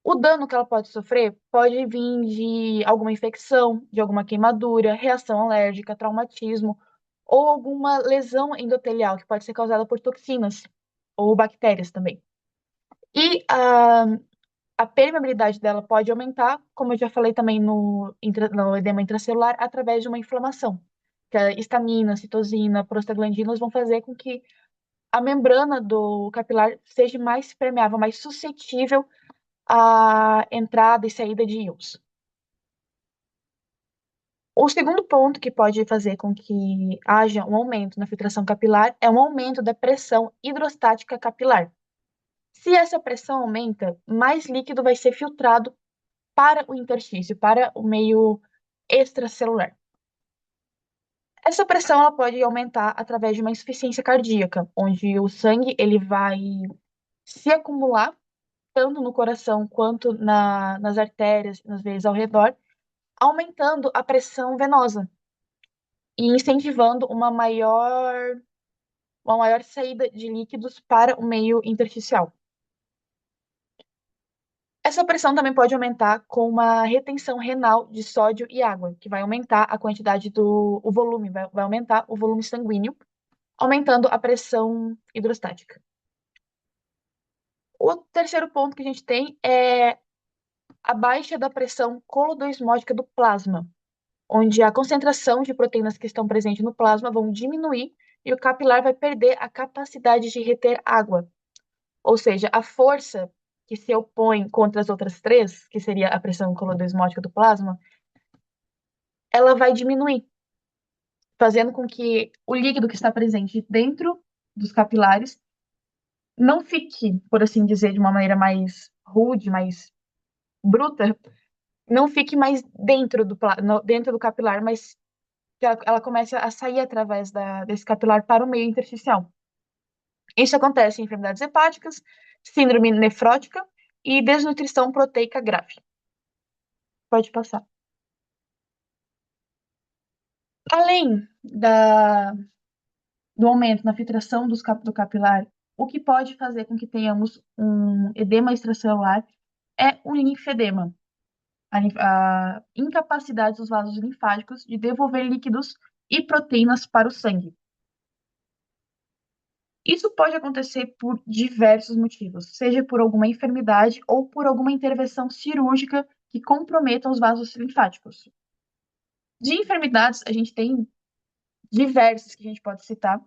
S6: O dano que ela pode sofrer pode vir de alguma infecção, de alguma queimadura, reação alérgica, traumatismo, ou alguma lesão endotelial que pode ser causada por toxinas ou bactérias também. E a permeabilidade dela pode aumentar, como eu já falei também no edema intracelular, através de uma inflamação. Que a histamina, citosina, prostaglandinas vão fazer com que a membrana do capilar seja mais permeável, mais suscetível à entrada e saída de íons. O segundo ponto que pode fazer com que haja um aumento na filtração capilar é um aumento da pressão hidrostática capilar. Se essa pressão aumenta, mais líquido vai ser filtrado para o interstício, para o meio extracelular. Essa pressão ela pode aumentar através de uma insuficiência cardíaca, onde o sangue ele vai se acumular tanto no coração quanto nas artérias, nas veias ao redor, aumentando a pressão venosa e incentivando uma maior saída de líquidos para o meio intersticial. Essa pressão também pode aumentar com uma retenção renal de sódio e água, que vai aumentar a quantidade o volume, vai aumentar o volume sanguíneo, aumentando a pressão hidrostática. O terceiro ponto que a gente tem é a baixa da pressão colodosmótica do plasma, onde a concentração de proteínas que estão presentes no plasma vão diminuir e o capilar vai perder a capacidade de reter água. Ou seja, a força que se opõe contra as outras 3, que seria a pressão colodosmótica do plasma, ela vai diminuir, fazendo com que o líquido que está presente dentro dos capilares não fique, por assim dizer, de uma maneira mais rude, mais bruta, não fique mais dentro do capilar, mas que ela comece a sair através desse capilar para o meio intersticial. Isso acontece em enfermidades hepáticas, síndrome nefrótica e desnutrição proteica grave. Pode passar. Além do aumento na filtração do capilar, o que pode fazer com que tenhamos um edema extracelular é o linfedema, a incapacidade dos vasos linfáticos de devolver líquidos e proteínas para o sangue. Isso pode acontecer por diversos motivos, seja por alguma enfermidade ou por alguma intervenção cirúrgica que comprometa os vasos linfáticos. De enfermidades, a gente tem diversas que a gente pode citar,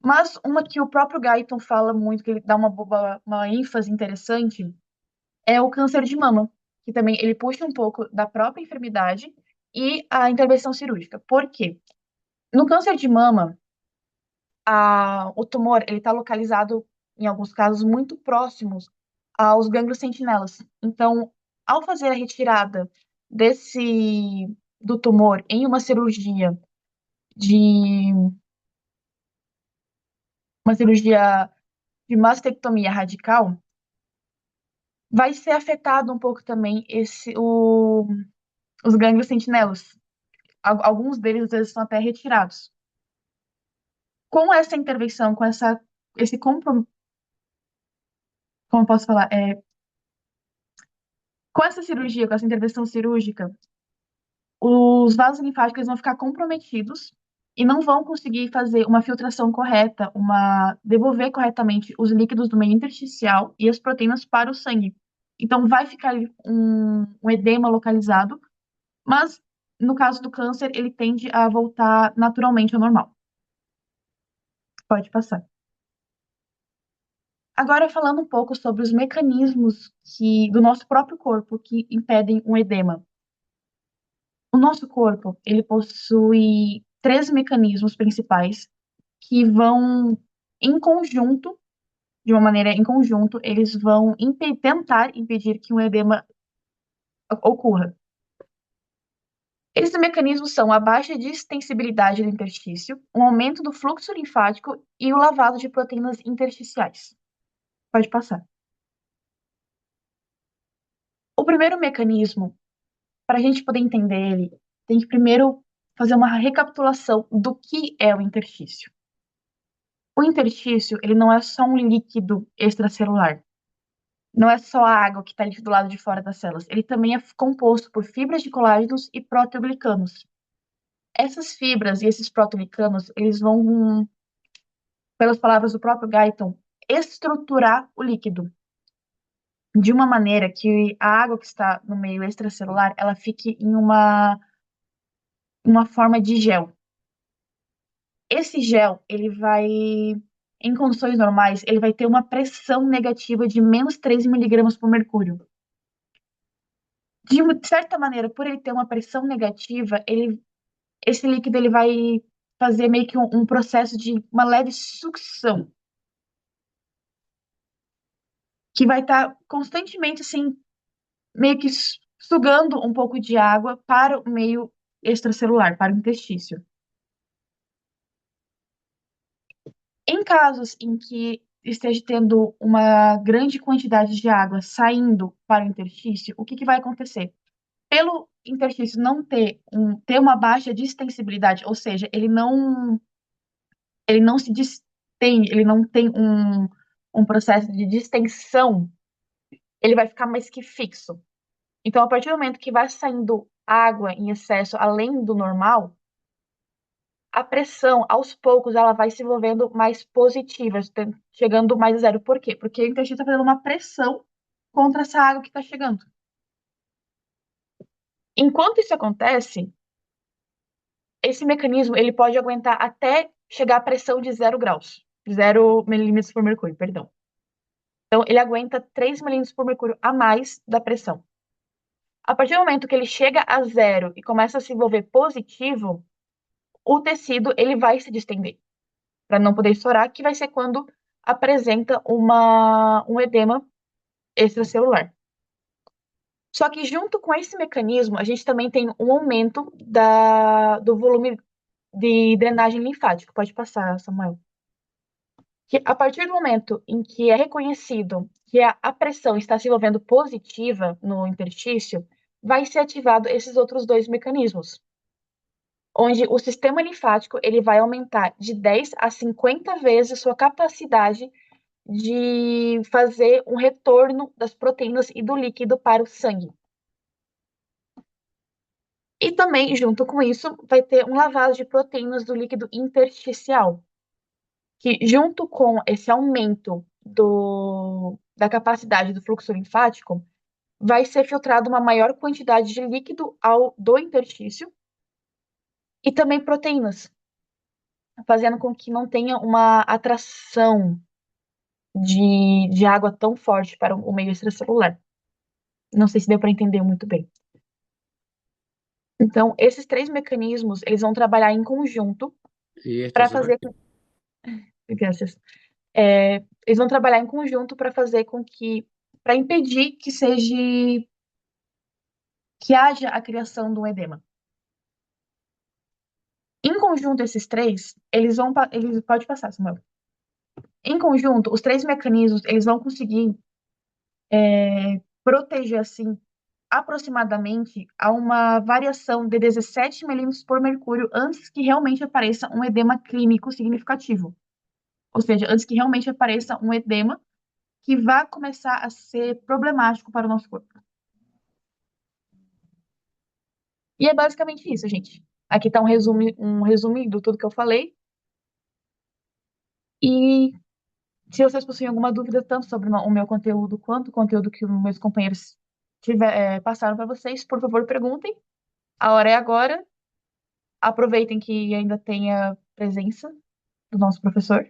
S6: mas uma que o próprio Guyton fala muito, que ele dá uma ênfase interessante, é o câncer de mama, que também ele puxa um pouco da própria enfermidade e a intervenção cirúrgica. Por quê? No câncer de mama, o tumor ele está localizado, em alguns casos, muito próximos aos gânglios sentinelas. Então, ao fazer a retirada do tumor em de uma cirurgia de mastectomia radical, vai ser afetado um pouco também os gânglios sentinelos. Alguns deles, às vezes, estão até retirados. Com essa intervenção, esse compromisso, como eu posso falar? Com essa cirurgia, com essa intervenção cirúrgica, os vasos linfáticos eles vão ficar comprometidos e não vão conseguir fazer uma filtração correta, devolver corretamente os líquidos do meio intersticial e as proteínas para o sangue. Então, vai ficar ali um edema localizado, mas no caso do câncer, ele tende a voltar naturalmente ao normal. Pode passar. Agora, falando um pouco sobre os mecanismos do nosso próprio corpo que impedem um edema. O nosso corpo, ele possui 3 mecanismos principais que vão, em conjunto, de uma maneira em conjunto, eles vão tentar impedir que um edema ocorra. Esses mecanismos são a baixa distensibilidade do interstício, um aumento do fluxo linfático e o lavado de proteínas intersticiais. Pode passar. O primeiro mecanismo, para a gente poder entender ele, tem que primeiro fazer uma recapitulação do que é o interstício. O interstício, ele não é só um líquido extracelular. Não é só a água que está ali do lado de fora das células. Ele também é composto por fibras de colágenos e proteoglicanos. Essas fibras e esses proteoglicanos, eles vão, pelas palavras do próprio Guyton, estruturar o líquido de uma maneira que a água que está no meio extracelular, ela fique em uma forma de gel. Esse gel, ele vai, em condições normais, ele vai ter uma pressão negativa de menos 3 miligramas por mercúrio. De certa maneira, por ele ter uma pressão negativa, esse líquido ele vai fazer meio que um processo de uma leve sucção, que vai estar constantemente, assim, meio que sugando um pouco de água para o meio extracelular, para o interstício. Em casos em que esteja tendo uma grande quantidade de água saindo para o interstício, o que vai acontecer? Pelo interstício não ter uma baixa distensibilidade, ou seja, ele não se distende, ele não tem um processo de distensão, ele vai ficar mais que fixo. Então, a partir do momento que vai saindo água em excesso além do normal, a pressão, aos poucos, ela vai se envolvendo mais positiva, chegando mais a zero. Por quê? Porque o intestino está fazendo uma pressão contra essa água que está chegando. Enquanto isso acontece, esse mecanismo ele pode aguentar até chegar à pressão de 0 graus, 0 milímetros por mercúrio, perdão. Então, ele aguenta 3 milímetros por mercúrio a mais da pressão. A partir do momento que ele chega a 0 e começa a se envolver positivo, o tecido ele vai se distender para não poder estourar, que vai ser quando apresenta um edema extracelular. Só que junto com esse mecanismo, a gente também tem um aumento do volume de drenagem linfática. Pode passar, Samuel. Que a partir do momento em que é reconhecido que a pressão está se envolvendo positiva no interstício, vai ser ativado esses outros 2 mecanismos, onde o sistema linfático ele vai aumentar de 10 a 50 vezes sua capacidade de fazer um retorno das proteínas e do líquido para o sangue. E também, junto com isso, vai ter um lavado de proteínas do líquido intersticial, que junto com esse aumento da capacidade do fluxo linfático, vai ser filtrado uma maior quantidade de líquido do interstício e também proteínas, fazendo com que não tenha uma atração de água tão forte para o meio extracelular. Não sei se deu para entender muito bem. Então, esses 3 mecanismos, eles vão trabalhar em conjunto para fazer com... Graças. Eles vão trabalhar em conjunto para fazer com que, para impedir que haja a criação de um edema. Em conjunto, esses 3, eles pode passar, Samuel. Em conjunto, os 3 mecanismos, eles vão conseguir proteger, assim, aproximadamente a uma variação de 17 milímetros por mercúrio antes que realmente apareça um edema clínico significativo. Ou seja, antes que realmente apareça um edema que vá começar a ser problemático para o nosso corpo. E é basicamente isso, gente. Aqui está um resumo de tudo que eu falei. E se vocês possuem alguma dúvida, tanto sobre o meu conteúdo quanto o conteúdo que os meus companheiros passaram para vocês, por favor, perguntem. A hora é agora. Aproveitem que ainda tem a presença do nosso professor.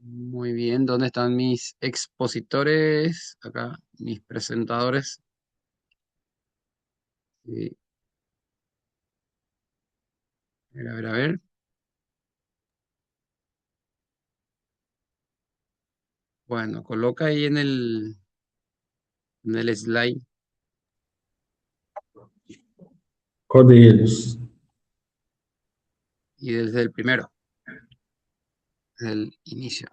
S1: Muy bien, ¿dónde están mis expositores? Acá, mis presentadores. Sí, a ver, a ver, a ver. Bueno, coloca ahí en el slide
S3: Qual deles?
S1: y desde el primero, desde el inicio.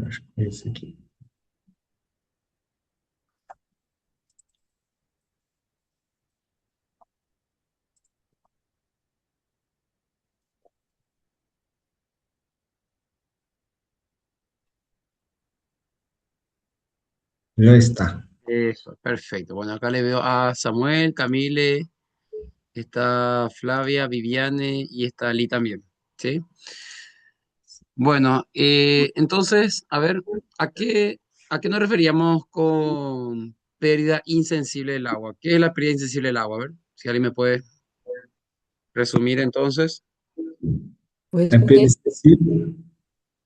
S3: Acho que é esse aqui. Já está.
S1: Eso, perfecto. Bueno, acá le veo a Samuel, Camile, está Flavia, Viviane y está Ali también. ¿Sí? Bueno, entonces, a ver, ¿a a qué nos referíamos con pérdida insensible del agua? ¿Qué es la pérdida insensible del agua? A ver, si alguien me puede resumir entonces.
S2: Vou
S3: É
S2: responder.
S3: perecível.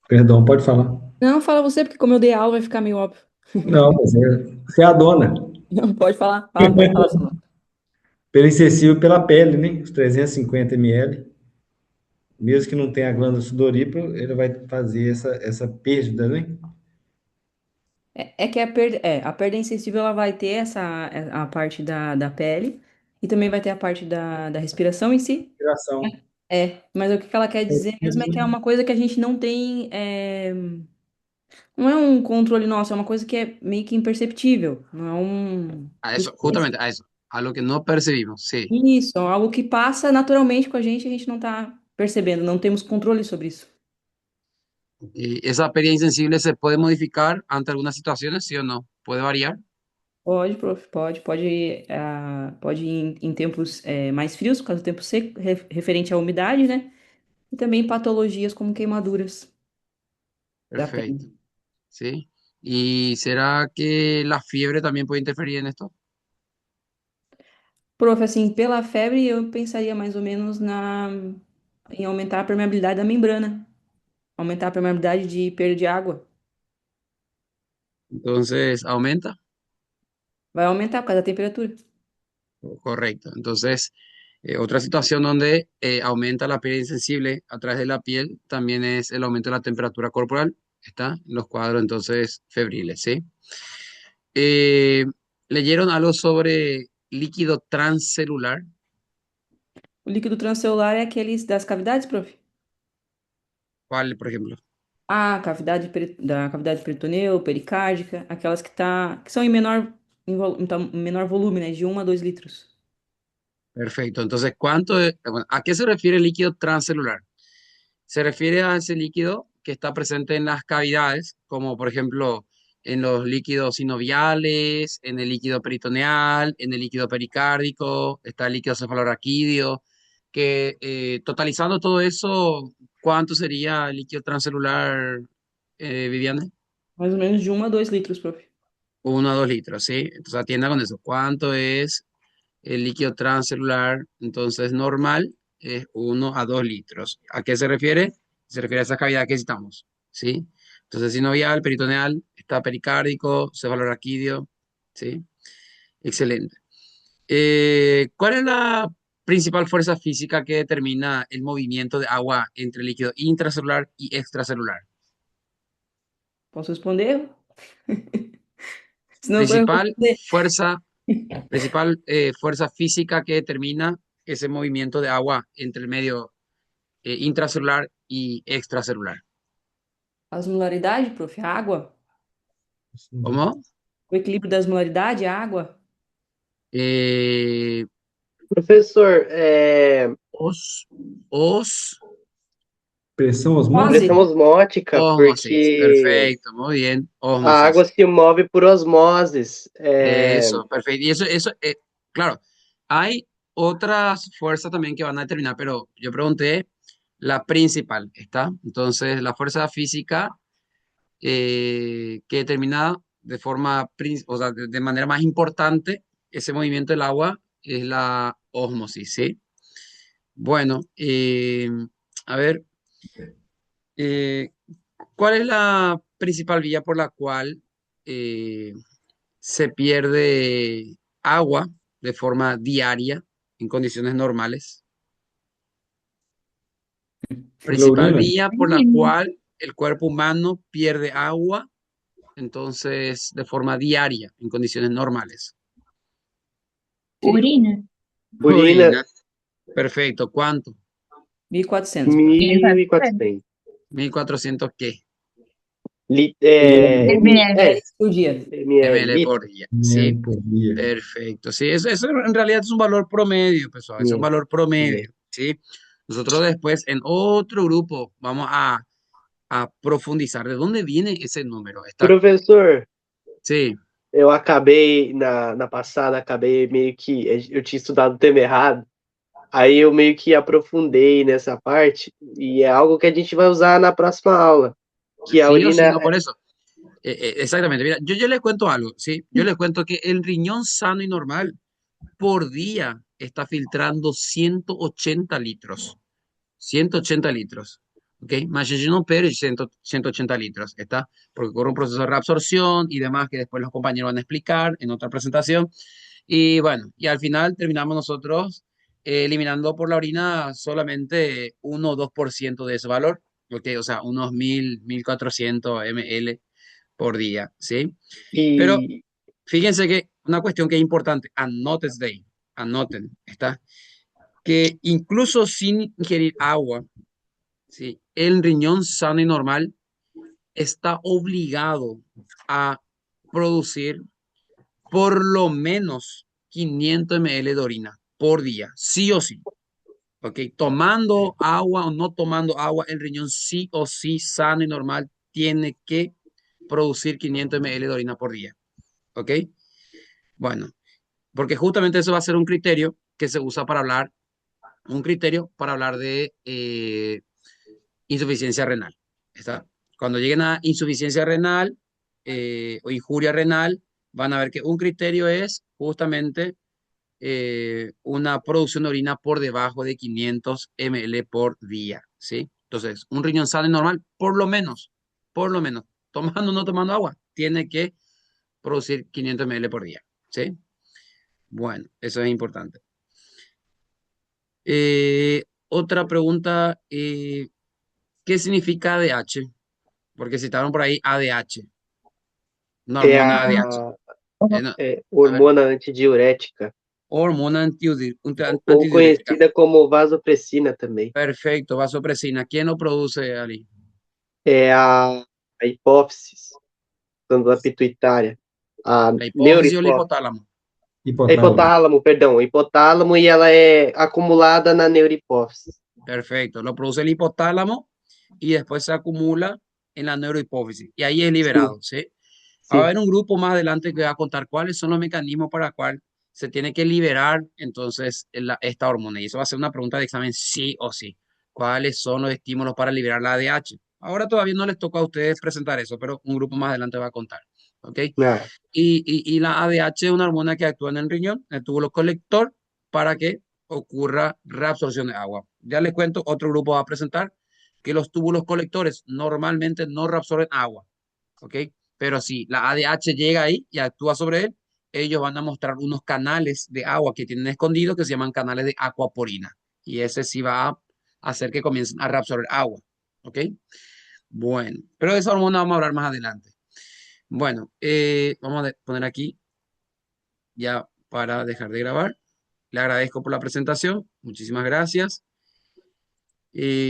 S3: Perdão, pode falar.
S2: Não, fala você, porque como eu dei aula vai ficar meio óbvio.
S3: Não, mas você é a dona.
S2: Não, pode falar. Fala, pode falar, Samuel.
S3: Perecível pela pele, né? Os 350 ml. Mesmo que não tenha a glândula sudorípara, ele vai fazer essa perda, né?
S2: É que a perda insensível ela vai ter a parte da pele e também vai ter a parte da respiração em si.
S3: Respiração.
S2: Mas o que ela quer dizer mesmo é que é uma coisa que a gente não tem. Não é um controle nosso, é uma coisa que é meio que imperceptível. Não é um.
S1: A eso, justamente a eso, a lo que no percibimos, sí.
S2: Isso, é algo que passa naturalmente com a gente não tá percebendo, não temos controle sobre isso.
S1: ¿Y esa pérdida insensible se puede modificar ante algunas situaciones, sí o no? ¿Puede variar?
S2: Pode, prof, pode ir em tempos mais frios, por causa do tempo seco, referente à umidade, né? E também patologias como queimaduras da
S1: Perfecto,
S2: pele.
S1: ¿sí? ¿Y será que la fiebre también puede interferir en esto?
S2: Prof, assim, pela febre eu pensaria mais ou menos em aumentar a permeabilidade da membrana, aumentar a permeabilidade de perda de água.
S1: Entonces, ¿aumenta?
S2: Vai aumentar por causa da temperatura.
S1: Correcto. Entonces, otra situación donde aumenta la piel insensible a través de la piel también es el aumento de la temperatura corporal. Está en los cuadros entonces febriles, ¿sí? Eh, ¿Leyeron algo sobre líquido transcelular?
S2: O líquido transcelular é aqueles das cavidades, prof?
S1: ¿Cuál, por ejemplo?
S2: Da cavidade peritoneu, pericárdica, aquelas que são em menor volume, né? De 1 a 2 litros.
S1: Perfecto. Entonces, bueno, ¿a qué se refiere el líquido transcelular? Se refiere a ese líquido que está presente en las cavidades, como por ejemplo en los líquidos sinoviales, en el líquido peritoneal, en el líquido pericárdico, está el líquido cefalorraquídeo, que totalizando todo eso, ¿cuánto sería el líquido transcelular, Viviane?
S2: Mais ou menos de 1 a 2 litros, prof.
S1: 1 a 2 litros, ¿sí? Entonces atienda con eso. ¿Cuánto es el líquido transcelular? Entonces normal es 1 a 2 litros. ¿A qué se refiere? Se refiere a esa cavidad que citamos, ¿sí? Entonces sinovial, peritoneal, está pericárdico, cefalorraquídeo, ¿sí? Excelente. ¿Cuál es la principal fuerza física que determina el movimiento de agua entre líquido intracelular y extracelular?
S2: Posso responder? Senão eu vou
S1: Principal
S2: responder.
S1: fuerza, principal fuerza física que determina ese movimiento de agua entre el medio intracelular y extracelular.
S2: A osmolaridade, prof, a água?
S1: ¿Cómo?
S2: O equilíbrio da osmolaridade, a água?
S1: Eh,
S4: Professor,
S1: os, os,
S3: Pressão osmótica?
S4: pressão
S2: Osmose?
S4: osmótica,
S1: ósmosis.
S4: porque
S1: Perfecto, muy bien.
S4: a água
S1: Ósmosis.
S4: se move por osmoses.
S1: Eso, perfecto. Y eso, claro, hay otras fuerzas también que van a determinar, pero yo pregunté la principal, ¿está? Entonces, la fuerza física que determina de forma, o sea, de manera más importante ese movimiento del agua es la ósmosis, ¿sí? Bueno, a ver, eh, ¿cuál es la principal vía por la cual eh, se pierde agua de forma diaria en condiciones normales?
S3: Por la
S1: Principal
S3: urina?
S1: vía por la cual el cuerpo humano pierde agua, entonces, de forma diaria en condiciones normales. ¿Sí?
S5: Urina.
S4: Urina,
S1: Orina. Perfecto. ¿Cuánto?
S2: 1.400, prof.
S4: 1.400
S1: 1400 ¿qué?
S5: ml.
S2: Por dia.
S4: ml,
S1: Ml
S4: litro.
S1: por día.
S3: Ml
S1: ¿Sí?
S3: por dia.
S1: Perfecto. Sí, eso en realidad es un valor promedio, pessoal. Es un
S4: Bien,
S1: valor
S4: bien.
S1: promedio. ¿Sí? Nosotros después en otro grupo vamos a profundizar de dónde viene ese número. ¿Está?
S4: Professor,
S1: Sí.
S4: eu acabei, na passada, acabei meio que, eu tinha estudado o tema errado, aí eu meio que aprofundei nessa parte, e é algo que a gente vai usar na próxima aula, que a
S1: Sí o sí,
S4: urina,
S1: no por eso. Exactamente. Mira, yo le cuento algo, ¿sí? Yo le cuento que el riñón sano y normal por día está filtrando 180 litros. 180 litros. ¿Ok? Mas yo no pero 180 litros. ¿Está? Porque ocurre un proceso de reabsorción y demás que después los compañeros van a explicar en otra presentación. Y bueno, y al final terminamos nosotros eliminando por la orina solamente 1 o 2% de ese valor. ¿Ok? O sea, unos 1400 ml por día. ¿Sí? Pero
S4: e
S1: fíjense que una cuestión que es importante, anoten de ahí, anoten, ¿está? Que incluso sin ingerir agua, ¿sí? El riñón sano y normal está obligado a producir por lo menos 500 ml de orina por día, sí o sí. ¿Ok? Tomando agua o no tomando agua, el riñón sí o sí sano y normal tiene que producir 500 ml de orina por día. ¿Ok? Bueno, porque justamente eso va a ser un criterio que se usa para hablar, un criterio para hablar de insuficiencia renal. ¿Está? Cuando lleguen a insuficiencia renal o injuria renal, van a ver que un criterio es justamente una producción de orina por debajo de 500 ml por día, ¿sí? Entonces, un riñón sano y normal, por lo menos, tomando o no tomando agua, tiene que producir 500 ml por día, ¿sí? Bueno, eso es importante. Otra pregunta, ¿qué significa ADH? Porque citaron por ahí ADH, una
S4: é
S1: hormona ADH.
S4: a
S1: No, a ver,
S4: hormona antidiurética,
S1: hormona
S4: ou
S1: antidiurética.
S4: conhecida como vasopressina também.
S1: Perfecto, vasopresina. ¿Quién lo produce, Ali?
S4: É a hipófise, tanto a pituitária, a
S1: ¿La hipófisis o el
S4: neurohipófise.
S1: hipotálamo?
S3: Hipotálamo.
S4: Perdão, hipotálamo e ela é acumulada na neurohipófise.
S1: Perfecto, lo produce el hipotálamo y después se acumula en la neurohipófisis y ahí es
S4: Sim,
S1: liberado, ¿sí? Va a
S4: sim.
S1: haber un grupo más adelante que va a contar cuáles son los mecanismos para cual se tiene que liberar entonces esta hormona y eso va a ser una pregunta de examen sí o sí. ¿Cuáles son los estímulos para liberar la ADH? Ahora todavía no les toca a ustedes presentar eso, pero un grupo más adelante va a contar, ¿ok?
S4: Ah,
S1: Y la ADH es una hormona que actúa en el riñón, en el túbulo colector, para que ocurra reabsorción de agua. Ya les cuento, otro grupo va a presentar que los túbulos colectores normalmente no reabsorben agua, ¿ok? Pero si la ADH llega ahí y actúa sobre él, ellos van a mostrar unos canales de agua que tienen escondidos que se llaman canales de aquaporina. Y ese sí va a hacer que comiencen a reabsorber agua, ¿ok? Bueno, pero de esa hormona vamos a hablar más adelante. Bueno, vamos a poner aquí ya para dejar de grabar. Le agradezco por la presentación. Muchísimas gracias.